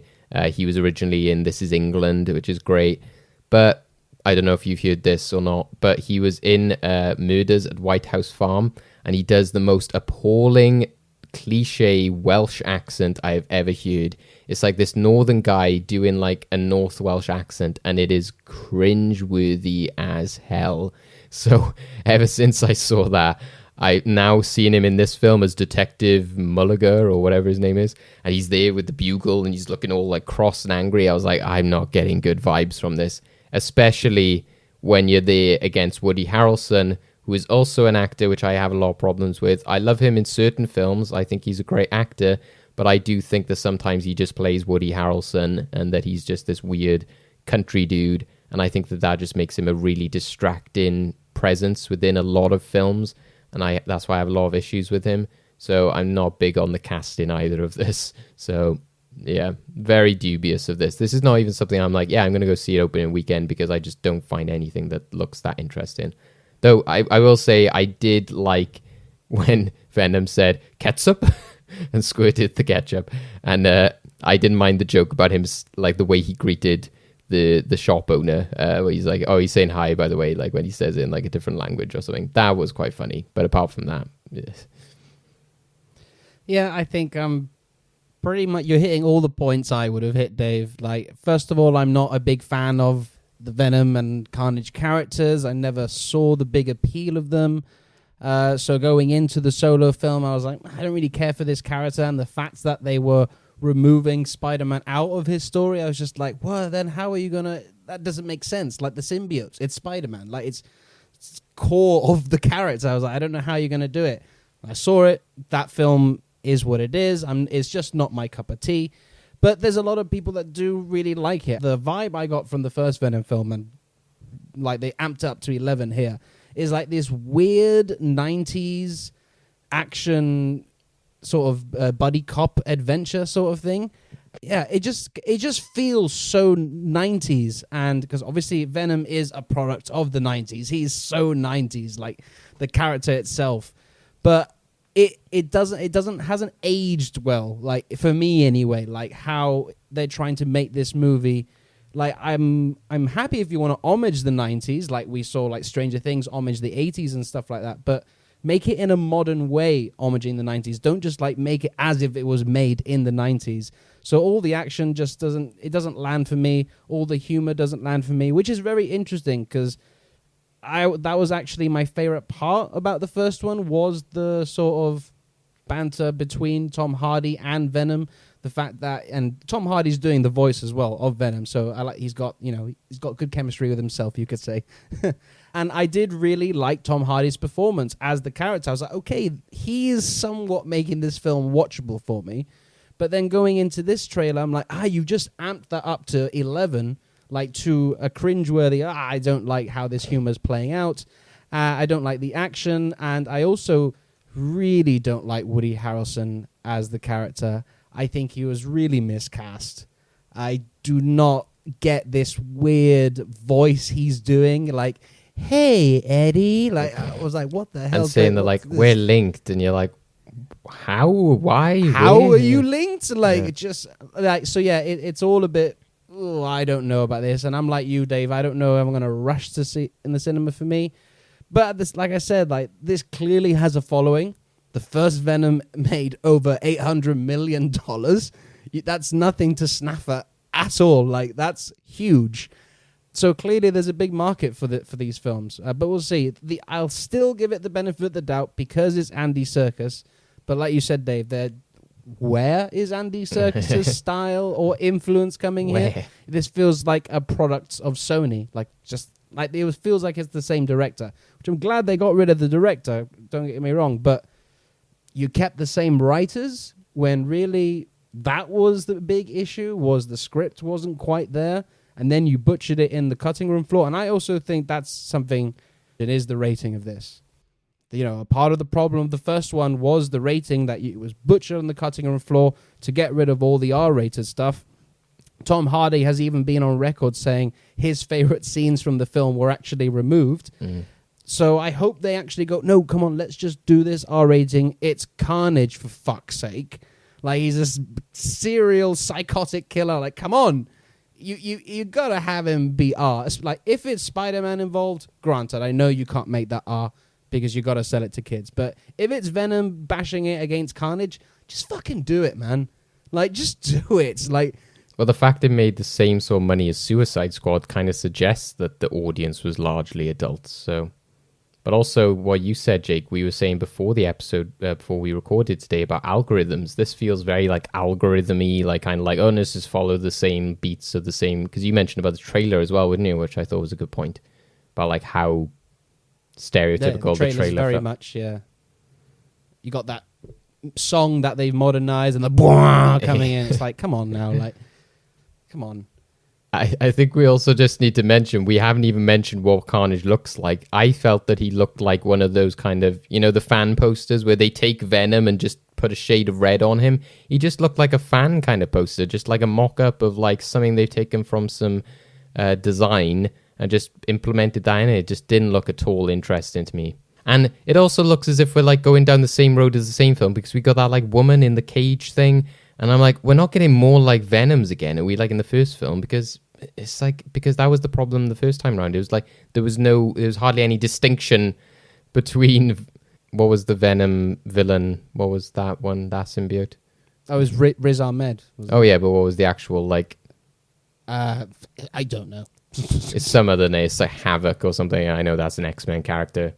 He was originally in This Is England, which is great. But I don't know if you've heard this or not, but he was in Murders at White House Farm, and he does the most appalling cliche Welsh accent I have ever heard. It's like this northern guy doing like a North Welsh accent, and it is cringe-worthy as hell. So ever since I saw that, I now seen him in this film as Detective Mulligar or whatever his name is, and he's there with the bugle and he's looking all like cross and angry. I was like, I'm not getting good vibes from this, especially when you're there against Woody Harrelson, who is also an actor which I have a lot of problems with. I love him in certain films. I think he's a great actor, but I do think that sometimes he just plays Woody Harrelson and that he's just this weird country dude, and I think that just makes him a really distracting presence within a lot of films. And that's why I have a lot of issues with him. So I'm not big on the casting either of this. So Yeah, very dubious of this. This is not even something I'm like, yeah, I'm going to go see it opening weekend because I just don't find anything that looks that interesting. Though I will say I did like when Venom said ketchup and squirted the ketchup. And I didn't mind the joke about him, like the way he greeted the shop owner, where he's like, oh, he's saying hi, by the way, like when he says it in like a different language or something. That was quite funny. But apart from that, yes. Yeah, I think pretty much you're hitting all the points I would have hit, Dave. Like, first of all, I'm not a big fan of the Venom and Carnage characters. I never saw the big appeal of them. So going into the solo film, I was like, I don't really care for this character. And the fact that they were removing Spider-Man out of his story, I was just like, well, then how are you going to... That doesn't make sense. Like, the symbiotes, it's Spider-Man. Like, it's core of the character. I was like, I don't know how you're going to do it. I saw it. That film is what it is. It's just not my cup of tea. But there's a lot of people that do really like it. The vibe I got from the first Venom film, and like they amped up to 11 here, is like this weird 90s action sort of buddy cop adventure sort of thing. Yeah, it just feels so 90s, and because obviously Venom is a product of the 90s. He's so 90s, like the character itself. But it hasn't aged well, like for me anyway, like how they're trying to make this movie. Like I'm happy if you want to homage the 90s, like we saw like Stranger Things homage the 80s and stuff like that, but make it in a modern way, homaging the 90s. Don't just like make it as if it was made in the 90s. So all the action just doesn't land for me. All the humor doesn't land for me, which is very interesting because that was actually my favorite part about the first one, was the sort of banter between Tom Hardy and Venom. The fact that, and Tom Hardy's doing the voice as well of Venom, so I like he's got good chemistry with himself, you could say. And I did really like Tom Hardy's performance as the character. I was like, okay, he is somewhat making this film watchable for me. But then going into this trailer, I'm like, you just amped that up to 11, like to a cringeworthy, I don't like how this humor's playing out. I don't like the action. And I also really don't like Woody Harrelson as the character. I think he was really miscast. I do not get this weird voice he's doing. Like, hey, Eddie. Like, I was like, what the hell? And saying that, like, we're linked. And you're like, how? Why? How are you linked? Like, just like, so yeah, it's all a bit, I don't know about this. And I'm like you, Dave. I don't know if I'm going to rush to see in the cinema for me. But this, like I said, like this clearly has a following. The first Venom made over $800 million. That's nothing to sniff at all. Like, that's huge. So clearly there's a big market for these films. But we'll see. I'll still give it the benefit of the doubt because it's Andy Serkis. But like you said, Dave, where is Andy Serkis' style or influence coming here? This feels like a product of Sony. Like, just like it feels like it's the same director, which I'm glad they got rid of the director. Don't get me wrong, but you kept the same writers when really that was the big issue, was the script wasn't quite there, and then you butchered it in the cutting room floor. And I also think that's something that is the rating of this. You know, a part of the problem of the first one was the rating, that it was butchered on the cutting room floor to get rid of all the R-rated stuff. Tom Hardy has even been on record saying his favorite scenes from the film were actually removed. So I hope they actually go, no, come on, let's just do this R rating. It's Carnage, for fuck's sake. Like, he's this serial psychotic killer. Like, come on. You gotta have him be R. It's like, if it's Spider-Man involved, granted, I know you can't make that R because you gotta sell it to kids. But if it's Venom bashing it against Carnage, just fucking do it, man. Like, just do it. Like, well, the fact it made the same sort of money as Suicide Squad kind of suggests that the audience was largely adults. So, but also what you said, Jake, we were saying before the episode, before we recorded today, about algorithms. This feels very like algorithm-y, like kind of like, oh, no, just follow the same beats of the same. Because you mentioned about the trailer as well, wouldn't you? Which I thought was a good point about like how stereotypical the trailer very felt. much, yeah. You got that song that they've modernized and the bwah coming in. It's like, come on now, like, come on. I think we also just need to mention, we haven't even mentioned what Carnage looks like. I felt that he looked like one of those kind of, you know, the fan posters where they take Venom and just put a shade of red on him. He just looked like a fan kind of poster, just like a mock-up of like something they've taken from some design and just implemented that in it. It just didn't look at all interesting to me. And it also looks as if we're like going down the same road as the same film, because we got that like woman in the cage thing. And I'm like, we're not getting more like Venoms again, are we, like in the first film? Because it's like, because that was the problem the first time around. It was like, there was hardly any distinction between, what was the Venom villain? What was that one, that symbiote? Oh, it was Riz Ahmed. Oh yeah, but what was the actual like? I don't know. It's some other name. It's like Havoc or something. I know that's an X-Men character.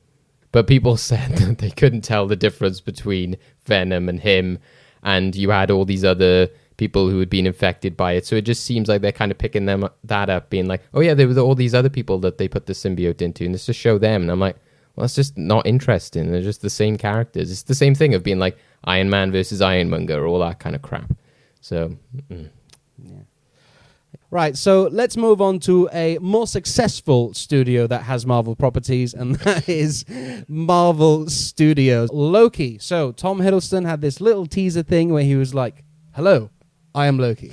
But people said that they couldn't tell the difference between Venom and him. And you had all these other people who had been infected by it. So it just seems like they're kind of picking that up, being like, oh yeah, there were all these other people that they put the symbiote into, and it's to show them. And I'm like, well, it's just not interesting. They're just the same characters. It's the same thing of being like Iron Man versus Ironmonger, all that kind of crap. So, yeah. Right, so let's move on to a more successful studio that has Marvel properties, and that is Marvel Studios. Loki. So Tom Hiddleston had this little teaser thing where he was like, hello, I am Loki.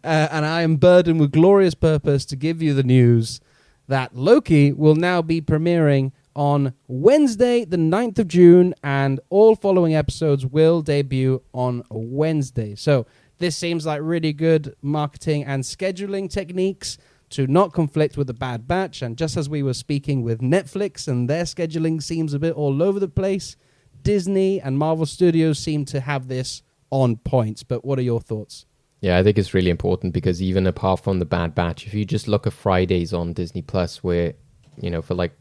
And I am burdened with glorious purpose to give you the news that Loki will now be premiering on Wednesday, the 9th of June, and all following episodes will debut on Wednesday. So this seems like really good marketing and scheduling techniques to not conflict with the Bad Batch. And just as we were speaking with Netflix and their scheduling seems a bit all over the place, Disney and Marvel Studios seem to have this on point. But what are your thoughts? Yeah, I think it's really important, because even apart from the Bad Batch, if you just look at Fridays on Disney Plus, where, you know, for like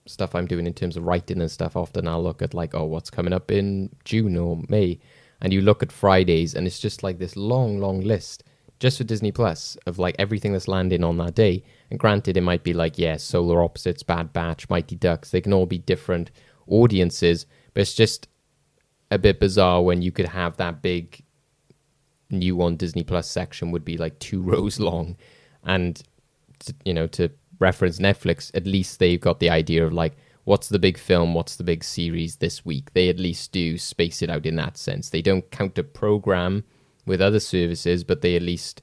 stuff I'm doing in terms of writing and stuff, often I'll look at like, oh, what's coming up in June or May. And you look at Fridays, and it's just like this long, long list just for Disney Plus of like everything that's landing on that day. And granted, it might be like, yeah, Solar Opposites, Bad Batch, Mighty Ducks. They can all be different audiences, but it's just a bit bizarre when you could have that big new on Disney Plus section would be like 2 rows long. And, to reference Netflix, at least they've got the idea of like, what's the big film, what's the big series this week? They at least do space it out in that sense. They don't counter program with other services, but they at least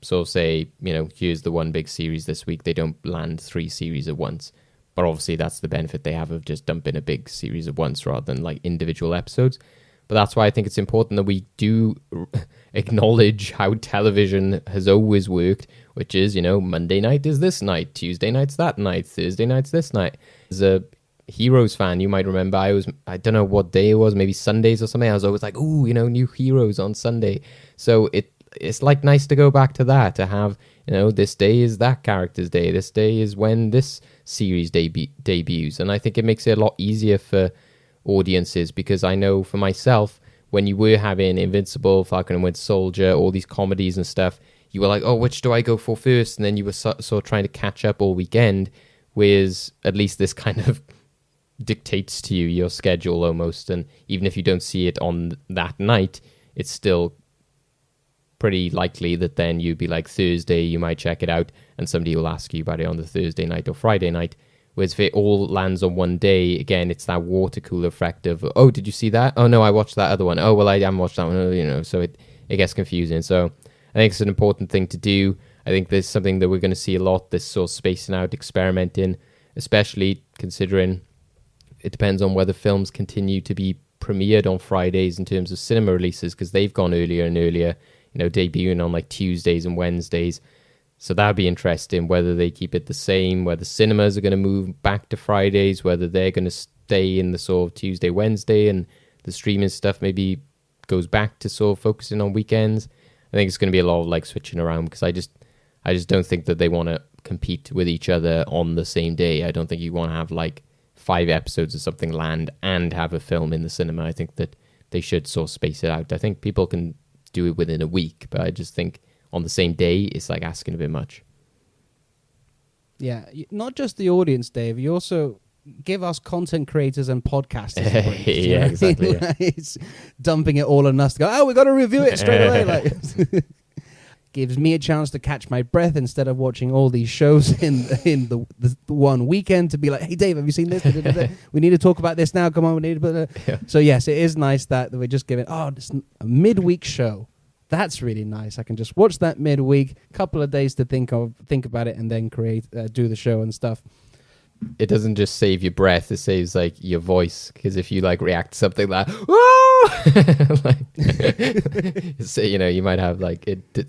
sort of say, here's the one big series this week. They don't land 3 series at once. But obviously that's the benefit they have of just dumping a big series at once rather than like individual episodes. But that's why I think it's important that we do acknowledge how television has always worked, which is, Monday night is this night, Tuesday night's that night, Thursday night's this night. As a Heroes fan, you might remember I don't know what day it was, maybe Sundays or something. I was always like, ooh, new Heroes on Sunday. So it's like nice to go back to that, to have, this day is that character's day. This day is when this series debuts. And I think it makes it a lot easier for audiences, because I know for myself, when you were having Invincible, Falcon and Winter Soldier, all these comedies and stuff, you were like, oh, which do I go for first? And then you were sort of trying to catch up all weekend, whereas at least this kind of dictates to you your schedule almost, and even if you don't see it on that night, it's still pretty likely that then you'd be like, Thursday you might check it out and somebody will ask you about it on the Thursday night or Friday night. Whereas if it all lands on one day, again, it's that water cooler effect of, oh, did you see that? Oh no, I watched that other one. Oh well, I haven't watched that one. So it gets confusing. So I think it's an important thing to do. I think there's something that we're going to see a lot, this sort of spacing out, experimenting, especially considering it depends on whether films continue to be premiered on Fridays in terms of cinema releases, because they've gone earlier and earlier, debuting on like Tuesdays and Wednesdays. So that'd be interesting, whether they keep it the same, whether cinemas are going to move back to Fridays, whether they're going to stay in the sort of Tuesday, Wednesday, and the streaming stuff maybe goes back to sort of focusing on weekends. I think it's going to be a lot of like switching around, because I just don't think that they want to compete with each other on the same day. I don't think you want to have like 5 episodes of something land and have a film in the cinema. I think that they should sort of space it out. I think people can do it within a week, but I just think on the same day, it's like asking a bit much. Yeah, not just the audience, Dave. You also give us content creators and podcasters. Yeah, exactly. Yeah. It's dumping it all on us to go, oh, we got to review it straight away. gives me a chance to catch my breath instead of watching all these shows in the one weekend to be like, hey, Dave, have you seen this? We need to talk about this now. Come on, we need to... Yeah. So, yes, it is nice that we're just giving, this a midweek show. That's really nice. I can just watch that midweek, couple of days to think about it, and then do the show and stuff. It doesn't just save your breath; it saves like your voice. Because if you like react to something like "whoa," so, you might have like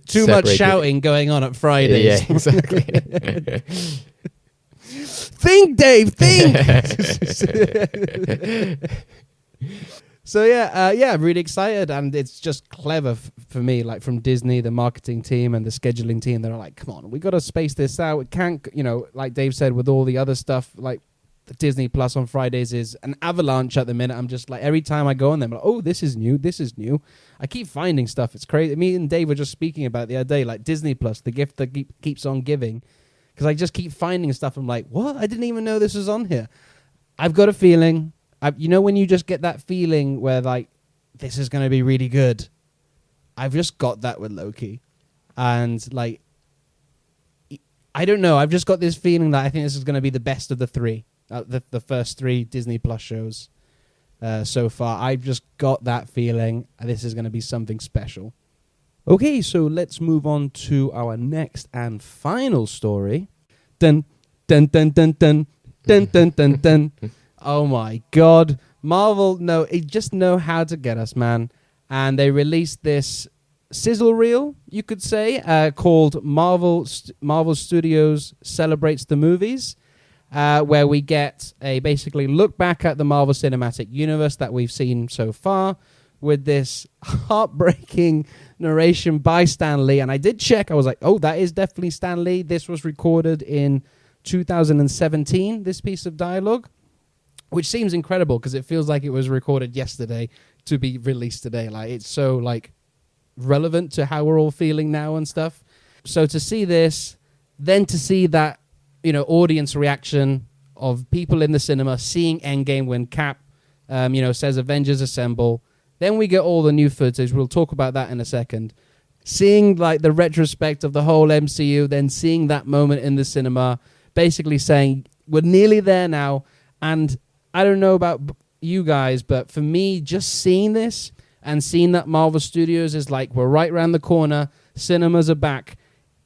too much shouting going on at Fridays. Yeah, exactly. Think, Dave. Think. So I'm really excited, and it's just clever for me, like from Disney, the marketing team and the scheduling team. They're like, come on, we got to space this out. It can't, like Dave said, with all the other stuff, like the Disney Plus on Fridays is an avalanche at the minute. I'm just like, every time I go on them, I'm like, oh, this is new. I keep finding stuff. It's crazy. Me and Dave were just speaking about it the other day, like Disney Plus, the gift that keeps on giving, because I just keep finding stuff. I'm like, what? I didn't even know this was on here. I've got a feeling. When you just get that feeling where, like, this is going to be really good. I've just got that with Loki. And, like, I don't know. I've just got this feeling that I think this is going to be the best of the three. The first 3 Disney Plus shows so far. I've just got that feeling. This is going to be something special. Okay, so let's move on to our next and final story. Dun, dun, dun, dun, dun, dun, dun, dun, dun. Oh my God. Marvel, just know how to get us, man. And they released this sizzle reel, you could say, called Marvel Studios Celebrates the Movies, where we get a basically look back at the Marvel Cinematic Universe that we've seen so far with this heartbreaking narration by Stan Lee. And I did check. I was like, oh, that is definitely Stan Lee. This was recorded in 2017, this piece of dialogue. Which seems incredible because it feels like it was recorded yesterday to be released today. Like, it's so like relevant to how we're all feeling now and stuff. So to see this, then to see that, audience reaction of people in the cinema seeing Endgame when Cap, says Avengers Assemble. Then we get all the new footage. We'll talk about that in a second. Seeing like the retrospect of the whole MCU, then seeing that moment in the cinema, basically saying we're nearly there now. And I don't know about you guys, but for me, just seeing this and seeing that Marvel Studios is like, we're right around the corner, cinemas are back.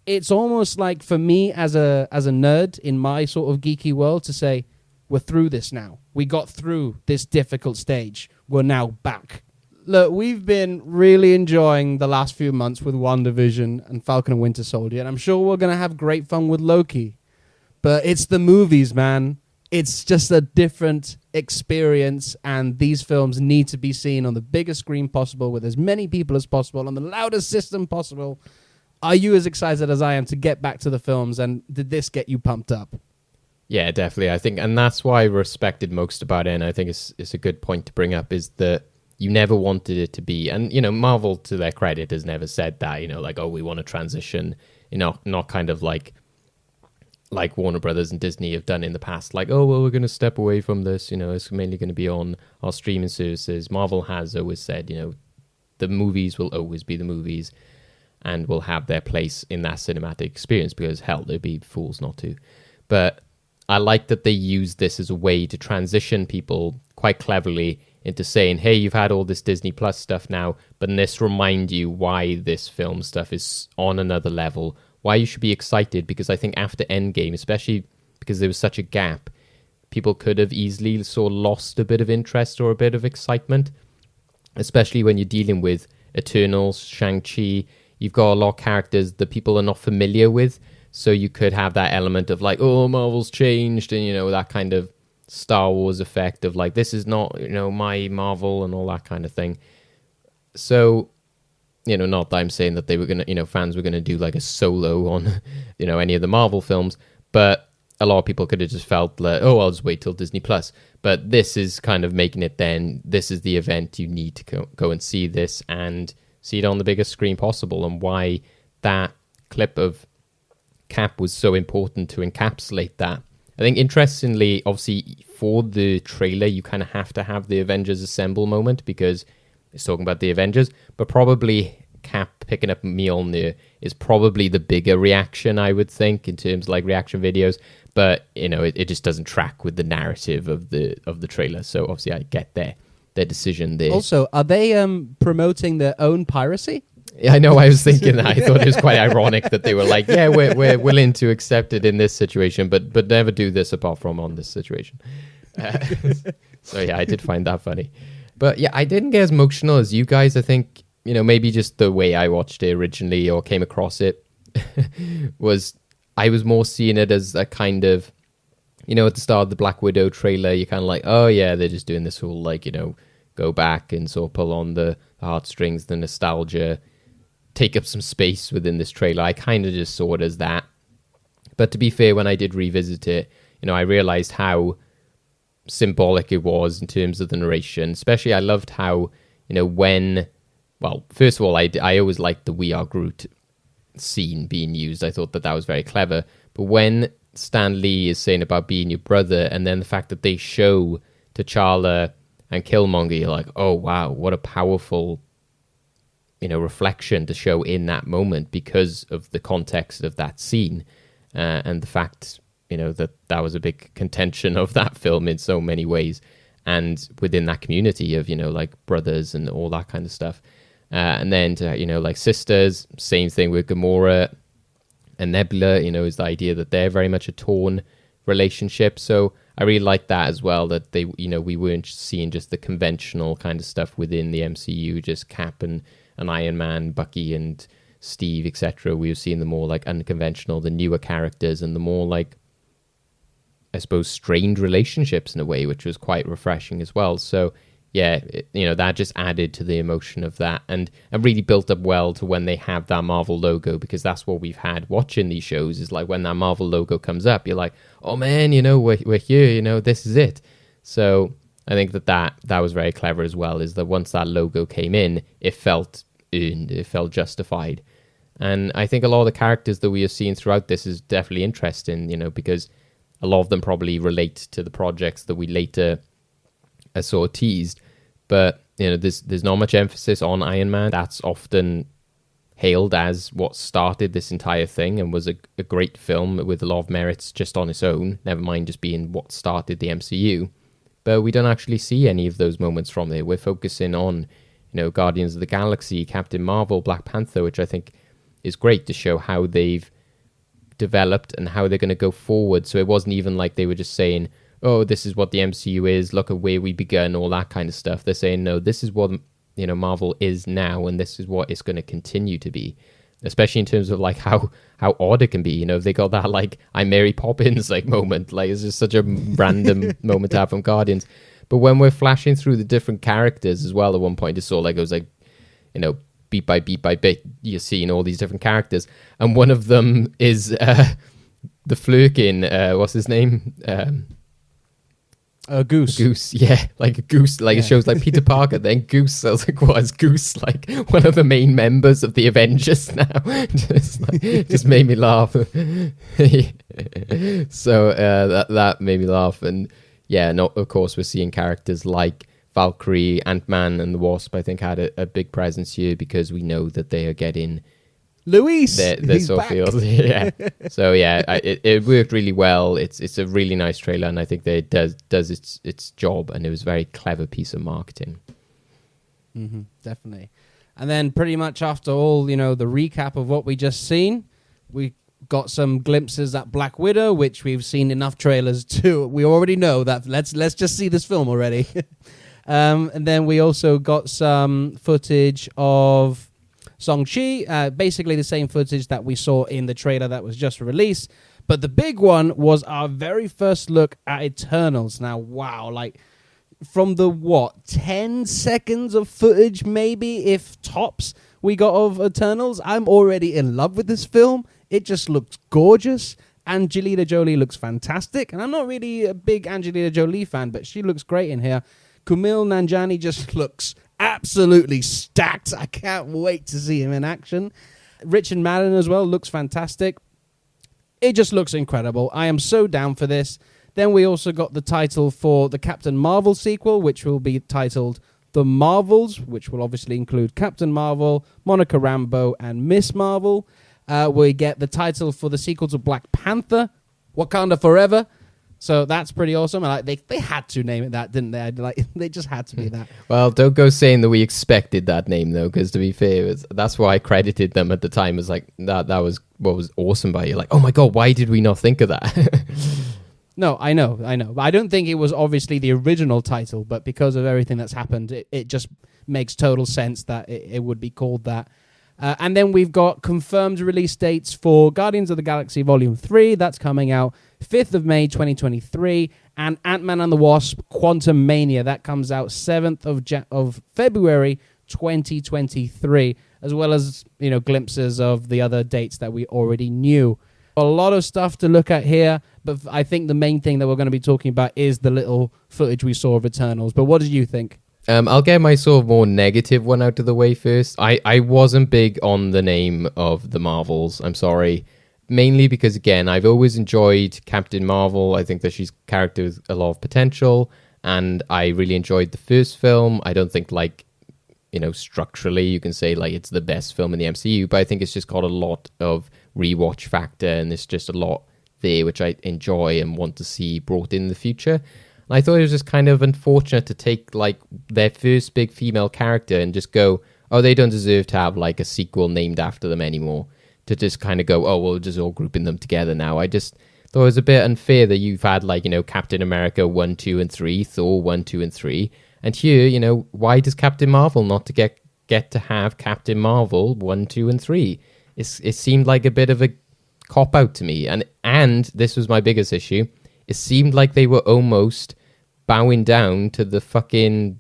It's almost like for me as a nerd in my sort of geeky world to say, we're through this now. We got through this difficult stage. We're now back. Look, we've been really enjoying the last few months with WandaVision and Falcon and Winter Soldier, and I'm sure we're going to have great fun with Loki. But it's the movies, man. It's just a different experience, and these films need to be seen on the biggest screen possible with as many people as possible on the loudest system possible. Are you as excited as I am to get back to the films, and did this get you pumped up? Yeah, definitely. I think, and that's why I respected most about it, and I think it's a good point to bring up, is that you never wanted it to be, and, Marvel, to their credit, has never said that, like, oh, we want to transition, not kind of like Warner Brothers and Disney have done in the past, like, oh, well, we're going to step away from this, it's mainly going to be on our streaming services. Marvel has always said, the movies will always be the movies and will have their place in that cinematic experience because, hell, they'd be fools not to. But I like that they use this as a way to transition people quite cleverly into saying, hey, you've had all this Disney Plus stuff now, but let's remind you why this film stuff is on another level, why you should be excited, because I think after Endgame, especially because there was such a gap, people could have easily sort of lost a bit of interest or a bit of excitement, especially when you're dealing with Eternals, Shang-Chi. You've got a lot of characters that people are not familiar with, so you could have that element of like, oh, Marvel's changed, and, that kind of Star Wars effect of like, this is not, my Marvel and all that kind of thing. So... not that I'm saying that they were going to, fans were going to do like a solo on, any of the Marvel films, but a lot of people could have just felt like, oh, I'll just wait till Disney Plus. But this is kind of making it then, this is the event, you need to go and see this and see it on the biggest screen possible, and why that clip of Cap was so important to encapsulate that. I think interestingly, obviously for the trailer, you kind of have to have the Avengers Assemble moment because it's talking about the Avengers, but probably Cap picking up Mjolnir is probably the bigger reaction, I would think, in terms of like reaction videos. But it just doesn't track with the narrative of the trailer. So obviously, I get their decision there. Also, are they promoting their own piracy? Yeah, I know. I was thinking that. I thought it was quite ironic that they were like, "Yeah, we're willing to accept it in this situation, but never do this apart from on this situation." So yeah, I did find that funny. But yeah, I didn't get as emotional as you guys. I think maybe just the way I watched it originally or came across it was I was more seeing it as a kind of at the start of the Black Widow trailer, you're kind of like, oh yeah, they're just doing this whole like go back and sort of pull on the heartstrings, the nostalgia, take up some space within this trailer. I kind of just saw it as that. But to be fair, when I did revisit it, I realized how symbolic it was in terms of the narration. Especially, I loved how, first of all, I always liked the "We Are Groot" scene being used. I thought that was very clever. But when Stan Lee is saying about being your brother, and then the fact that they show T'Challa and Killmonger, you're like, oh wow, what a powerful reflection to show in that moment because of the context of that scene, and the fact that was a big contention of that film in so many ways, and within that community of like brothers and all that kind of stuff, and then to like sisters, same thing with Gamora and Nebula, is the idea that they're very much a torn relationship. So I really like that as well, that they we weren't seeing just the conventional kind of stuff within the MCU, just Cap and Iron Man, Bucky and Steve, etc. We were seeing the more like unconventional, the newer characters, and the more like, I suppose, strained relationships in a way, which was quite refreshing as well. So yeah, that just added to the emotion of that, and really built up well to when they have that Marvel logo, because that's what we've had watching these shows, is like when that Marvel logo comes up, you're like, oh man, we're here, this is it. So I think that was very clever as well, is that once that logo came in, it felt earned, it felt justified. And I think a lot of the characters that we are seeing throughout this is definitely interesting, because a lot of them probably relate to the projects that we later sort of teased. But there's not much emphasis on Iron Man. That's often hailed as what started this entire thing and was a great film with a lot of merits just on its own, never mind just being what started the MCU. But we don't actually see any of those moments from there. We're focusing on Guardians of the Galaxy, Captain Marvel, Black Panther, which I think is great to show how they've developed and how they're going to go forward. So it wasn't even like they were just saying, oh, this is what the MCU is, look at where we began, all that kind of stuff. They're saying, no, this is what Marvel is now, and this is what it's going to continue to be. Especially in terms of like how odd it can be. They got that like I'm Mary Poppins like moment. Like it's just such a random moment to have from Guardians. But when we're flashing through the different characters as well, at one point it's sort of like it was like, beat by bit, you're seeing all these different characters. And one of them is the Flurkin, what's his name? Goose. Goose, yeah, like a goose. Like it shows like Peter Parker, then Goose. I was like, what is Goose? Like one of the main members of the Avengers now. just made me laugh. So that made me laugh. And yeah, of course, we're seeing characters like Valkyrie, Ant-Man and the Wasp, I think, had a big presence here because we know that they are getting Luis. Their sort of feels, yeah. So yeah, it worked really well. It's a really nice trailer, and I think that it does its job, and it was a very clever piece of marketing. Mm-hmm, definitely. And then pretty much after all, the recap of what we just seen, we got some glimpses at Black Widow, which we've seen enough trailers to. We already know that. Let's just see this film already. And then we also got some footage of Shang-Chi, basically the same footage that we saw in the trailer that was just released. But the big one was our very first look at Eternals. Now, wow, like from the 10 seconds of footage, maybe, if tops, we got of Eternals, I'm already in love with this film. It just looks gorgeous. Angelina Jolie looks fantastic. And I'm not really a big Angelina Jolie fan, but she looks great in here. Kumail Nanjiani just looks absolutely stacked. I can't wait to see him in action. Richard Madden as well looks fantastic. It just looks incredible. I am so down for this. Then we also got the title for the Captain Marvel sequel, which will be titled the Marvels, which will obviously include Captain Marvel, Monica Rambeau, and Miss Marvel. We get the title for the sequel to Black Panther, Wakanda Forever. So that's pretty awesome. And they had to name it that, didn't they? They just had to be that. Well, don't go saying that we expected that name, though, because to be fair, that's why I credited them at the time as like, that was what was awesome by you. Like, oh my God, why did we not think of that? No, I know. But I don't think it was obviously the original title, but because of everything that's happened, it just makes total sense that it would be called that. And then we've got confirmed release dates for Guardians of the Galaxy Volume 3. That's coming out 5th of May, 2023. And Ant-Man and the Wasp, Quantum Mania. That comes out 7th of February, 2023. As well as, glimpses of the other dates that we already knew. A lot of stuff to look at here, but I think the main thing that we're going to be talking about is the little footage we saw of Eternals. But what did you think? I'll get my sort of more negative one out of the way first. I wasn't big on the name of the Marvels. I'm sorry. Mainly because, again, I've always enjoyed Captain Marvel. I think that she's a character with a lot of potential. And I really enjoyed the first film. I don't think, structurally you can say, it's the best film in the MCU. But I think it's just got a lot of rewatch factor. And there's just a lot there which I enjoy and want to see brought in the future. I thought it was just kind of unfortunate to take their first big female character and just go, oh, they don't deserve to have a sequel named after them anymore. To just kind of go, oh, well, just all grouping them together now. I just thought it was a bit unfair that you've had Captain America 1, 2, and 3, Thor 1, 2, and 3. And here, why does Captain Marvel not to get to have Captain Marvel 1, 2, and 3? It seemed like a bit of a cop-out to me. And this was my biggest issue. It seemed like they were almost bowing down to the fucking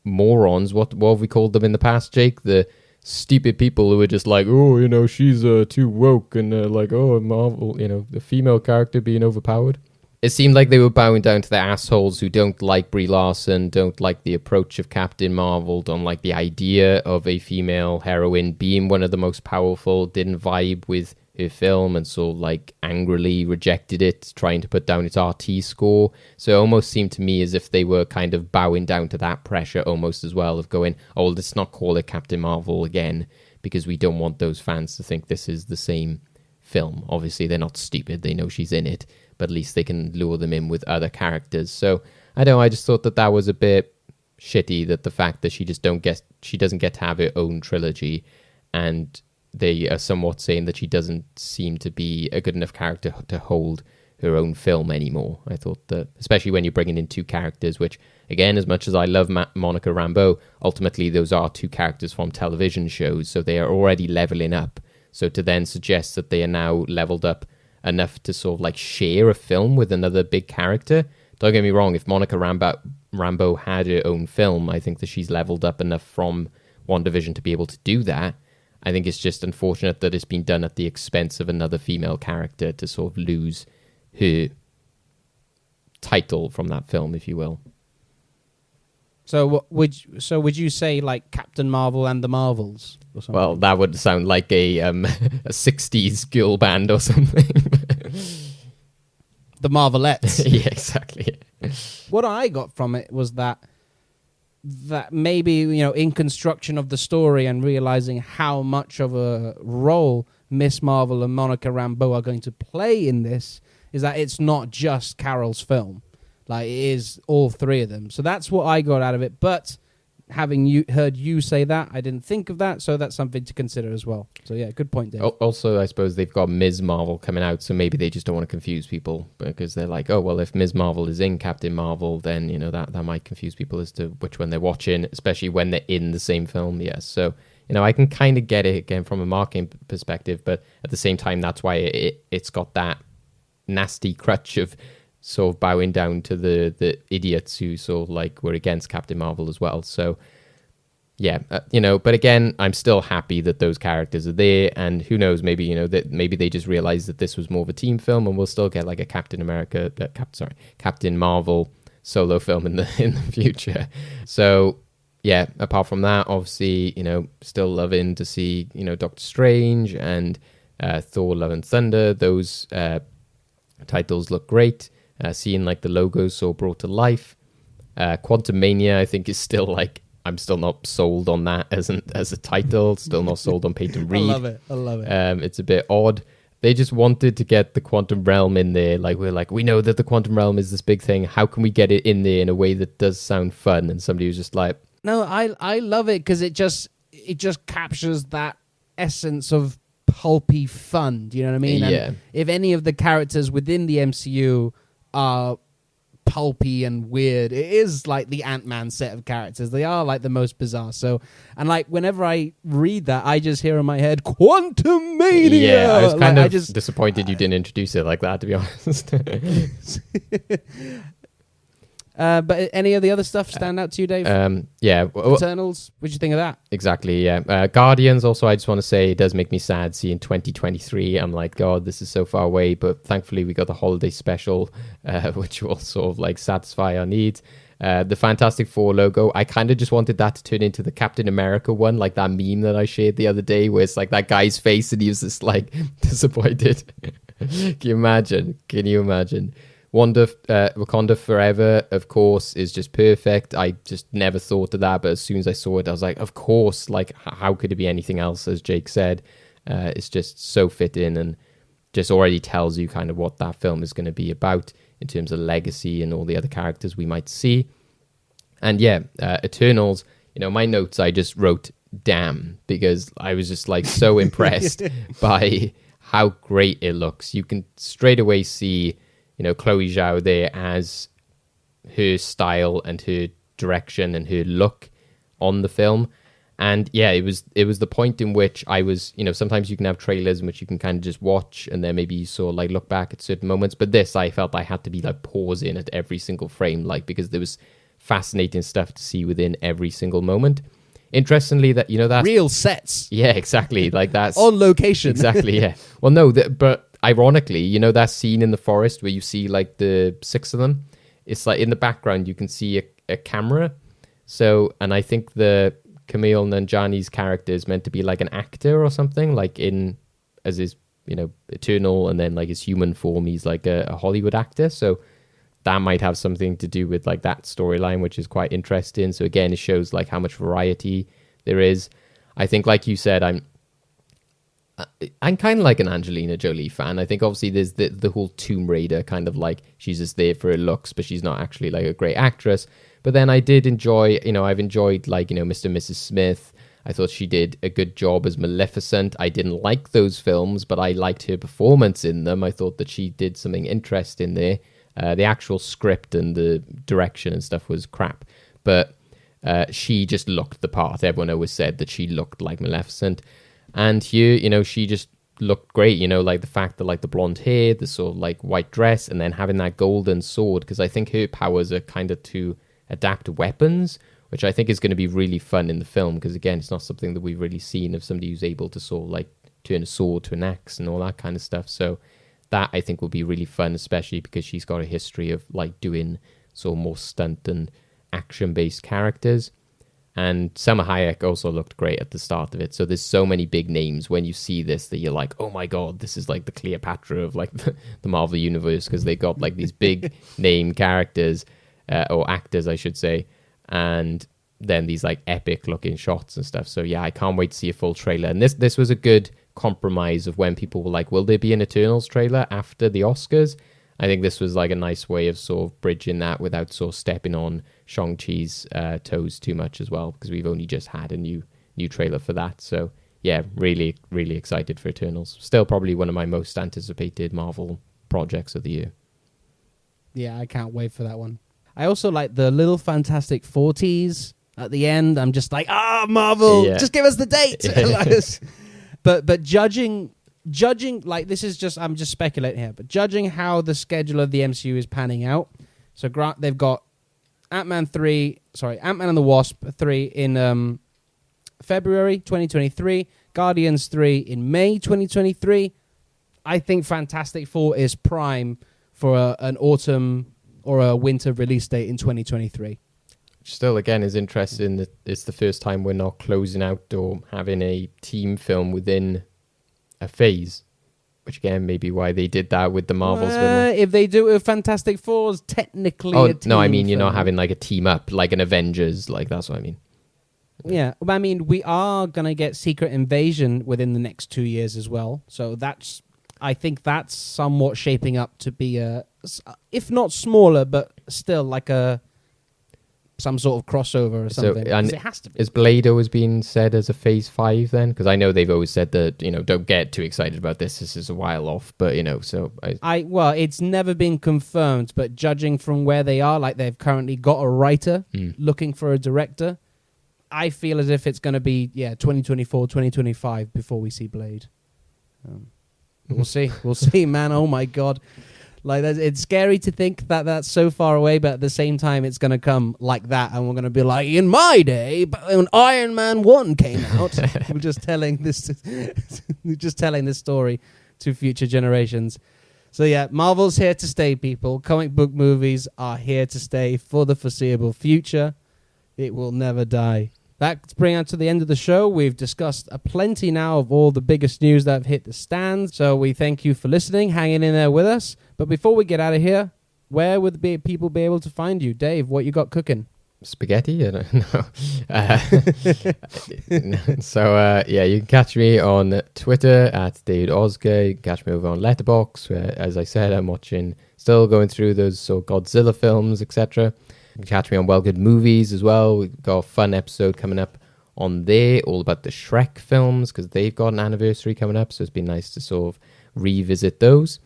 morons. What have we called them in the past, Jake? The stupid people who are just like, oh, she's too woke, and oh, Marvel, the female character being overpowered. It seemed like they were bowing down to the assholes who don't like Brie Larson, don't like the approach of Captain Marvel, don't like the idea of a female heroine being one of the most powerful, didn't vibe with her film, and so angrily rejected it, trying to put down its RT score. So it almost seemed to me as if they were kind of bowing down to that pressure almost as well, of going, oh, let's not call it Captain Marvel again, because we don't want those fans to think this is the same film. Obviously they're not stupid, they know she's in it, but at least they can lure them in with other characters. So I just thought that was a bit shitty, that the fact that she doesn't get to have her own trilogy, and they are somewhat saying that she doesn't seem to be a good enough character to hold her own film anymore. I thought that, especially when you're bringing in two characters, which, again, as much as I love Monica Rambeau, ultimately those are two characters from television shows, so they are already leveling up. So to then suggest that they are now leveled up enough to sort of share a film with another big character, don't get me wrong, if Monica Rambeau had her own film, I think that she's leveled up enough from WandaVision to be able to do that. I think it's just unfortunate that it's been done at the expense of another female character to sort of lose her title from that film, if you will. So would you say Captain Marvel and the Marvels or something? Well, that would sound like a 60s girl band or something. The Marvelettes. Yeah, exactly. What I got from it was that maybe, in construction of the story and realizing how much of a role Miss Marvel and Monica Rambeau are going to play in this, is that it's not just Carol's film. It is all three of them. So that's what I got out of it. But having heard you say that, I didn't think of that. So that's something to consider as well. So yeah, good point, Dave. Also, I suppose they've got Ms. Marvel coming out, so maybe they just don't want to confuse people, because they're like, oh, well, if Ms. Marvel is in Captain Marvel, then, that might confuse people as to which one they're watching, especially when they're in the same film. Yes. So, I can kind of get it, again, from a marketing perspective, but at the same time, that's why it's got that nasty crutch of sort of bowing down to the idiots who sort of were against Captain Marvel as well. So yeah, but again, I'm still happy that those characters are there, and who knows, maybe, that maybe they just realized that this was more of a team film, and we'll still get a Captain Marvel solo film in the future. So yeah, apart from that, obviously, still loving to see, Doctor Strange and Thor Love and Thunder. Those titles look great. Seeing the logos so brought to life. Quantumania, I think, is still like, I'm still not sold on that as a title. Still not sold on Peyton Reed. I love it. It's a bit odd. They just wanted to get the quantum realm in there. Like, we know that the quantum realm is this big thing. How can we get it in there in a way that does sound fun? And somebody was just like, no, I love it because it just captures that essence of pulpy fun. Do you know what I mean? Yeah. And if any of the characters within the MCU are pulpy and weird, it is like the Ant-Man set of characters. They are like the most bizarre. So, and like whenever I read that, I just hear in my head Quantum Mania. Yeah, I was kind of disappointed you didn't introduce it like that, to be honest. But any of the other stuff stand out to you, Dave? Yeah. Eternals, what'd you think of that? Exactly, yeah. Guardians, also, I just want to say, it does make me sad seeing 2023. I'm like, God, this is so far away, but thankfully we got the holiday special, which will sort of like satisfy our needs. The Fantastic Four logo, I kind of just wanted that to turn into the Captain America one, like that meme that I shared the other day, where it's like that guy's face and he was just like disappointed. Can you imagine? Wakanda Forever, of course, is just perfect. I just never thought of that, but as soon as I saw it, I was like, of course, like, how could it be anything else, as Jake said? It's just so fitting and just already tells you kind of what that film is going to be about in terms of legacy and all the other characters we might see. And yeah, Eternals, my notes, I just wrote, damn, because I was just like so impressed by how great it looks. You can straight away see Chloe Zhao there as her style and her direction and her look on the film. And yeah, it was the point in which I was, sometimes you can have trailers in which you can kind of just watch and then maybe you sort of like look back at certain moments. But this, I felt I had to be like pausing at every single frame, like, because there was fascinating stuff to see within every single moment. Interestingly, that, that's real sets. Yeah, exactly. Like that's on location. Exactly. Yeah. Well, no, but ironically, that scene in the forest where you see like the 6 of them, it's like in the background you can see a camera. So, and I think the Kumail Nanjiani's character is meant to be like an actor or something, like as his Eternal, and then like his human form he's like a Hollywood actor. So that might have something to do with like that storyline, which is quite interesting. So again, it shows like how much variety there is. I think, like you said, I'm kind of like an Angelina Jolie fan. I think obviously there's the whole Tomb Raider kind of like, she's just there for her looks, but she's not actually like a great actress. But then I did enjoy, I've enjoyed like, Mr. and Mrs. Smith. I thought she did a good job as Maleficent. I didn't like those films, but I liked her performance in them. I thought that she did something interesting there. The actual script and the direction and stuff was crap. But she just looked the part. Everyone always said that she looked like Maleficent. And here, she just looked great, like the fact that like the blonde hair, the sort of like white dress, and then having that golden sword, because I think her powers are kind of to adapt weapons, which I think is going to be really fun in the film, because again, it's not something that we've really seen of somebody who's able to sort of like turn a sword to an axe and all that kind of stuff. So that I think will be really fun, especially because she's got a history of like doing sort of more stunt and action-based characters. And Salma Hayek also looked great at the start of it. So there's so many big names when you see this that you're like, oh my God, this is like the Cleopatra of like the Marvel Universe, because they got like these big name characters, or actors, I should say. And then these like epic looking shots and stuff. So yeah, I can't wait to see a full trailer. And this was a good compromise of when people were like, will there be an Eternals trailer after the Oscars? I think this was like a nice way of sort of bridging that without sort of stepping on Shang-Chi's toes too much as well, because we've only just had a new trailer for that. So yeah, really, really excited for Eternals. Still probably one of my most anticipated Marvel projects of the year. Yeah, I can't wait for that one. I also like the little Fantastic 40s at the end. I'm just like, Marvel, just give us the date. But judging, like, this is just, I'm just speculating here, but judging how the schedule of the MCU is panning out. So they've got Ant-Man and the Wasp 3 in February 2023, Guardians 3 in May 2023. I think Fantastic Four is prime for an autumn or a winter release date in 2023. Still, again, is interesting that it's the first time we're not closing out or having a team film within a phase. Which again, maybe why they did that with the Marvels. Film. If they do it with Fantastic Fours, technically. Oh a team no, I mean you're not film. having like a team up like an Avengers. Like that's what I mean. Yeah, but I mean, we are going to get Secret Invasion within the next 2 years as well. So I think that's somewhat shaping up to be if not smaller, but still like some sort of crossover or something. So, and it has to be. is Blade always been said as a Phase 5 then? Because I know they've always said that, don't get too excited about this. This is a while off, but, so... Well, it's never been confirmed, but judging from where they are, like they've currently got a writer looking for a director, I feel as if it's going to be 2024, 2025 before we see Blade. We'll see. We'll see, man. Oh my God. Like it's scary to think that that's so far away, but at the same time, it's going to come like that, and we're going to be like, in my day, when Iron Man 1 came out, we're just telling this story to future generations. So yeah, Marvel's here to stay, people. Comic book movies are here to stay for the foreseeable future. It will never die. That brings us to the end of the show. We've discussed plenty now of all the biggest news that have hit the stands. So we thank you for listening, hanging in there with us. But before we get out of here, where would people be able to find you? Dave, what you got cooking? Spaghetti? I don't know. So, you can catch me on Twitter at David Osgar. You can catch me over on Letterboxd, where, as I said, I'm still going through those Godzilla films, etc. You can catch me on Well Good Movies as well. We've got a fun episode coming up on there, all about the Shrek films, because they've got an anniversary coming up, so it's been nice to sort of revisit those.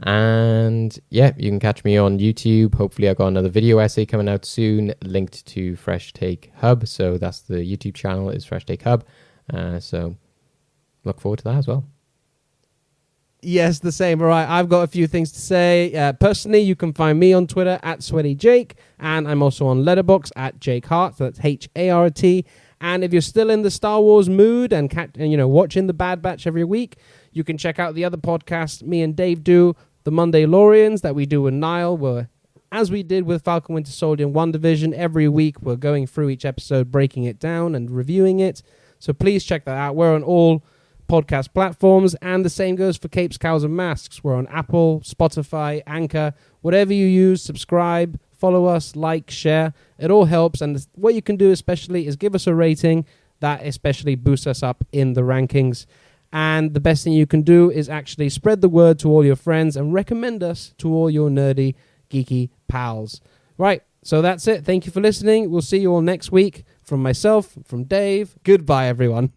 And you can catch me on YouTube. Hopefully I've got another video essay coming out soon, linked to Fresh Take Hub. So that's the YouTube channel, is Fresh Take Hub. So look forward to that as well. Yes, the same. All right, I've got a few things to say. Personally, you can find me on Twitter at SweatyJake, and I'm also on Letterboxd at Jake Hart. So that's Hart. And if you're still in the Star Wars mood and watching the Bad Batch every week, you can check out the other podcast me and Dave do, the Monday Lorians, that we do with Niall. Where, as we did with Falcon Winter Soldier and WandaVision, every week we're going through each episode, breaking it down and reviewing it. So please check that out. We're on all podcast platforms, and the same goes for Capes, Cowls Masks. We're on Apple, Spotify, Anchor, whatever you use. Subscribe, follow us, like, share. It all helps, and what you can do especially is give us a rating. That especially boosts us up in the rankings. And the best thing you can do is actually spread the word to all your friends and recommend us to all your nerdy, geeky pals. Right, so that's it. Thank you for listening. We'll see you all next week. From myself, from Dave, goodbye, everyone.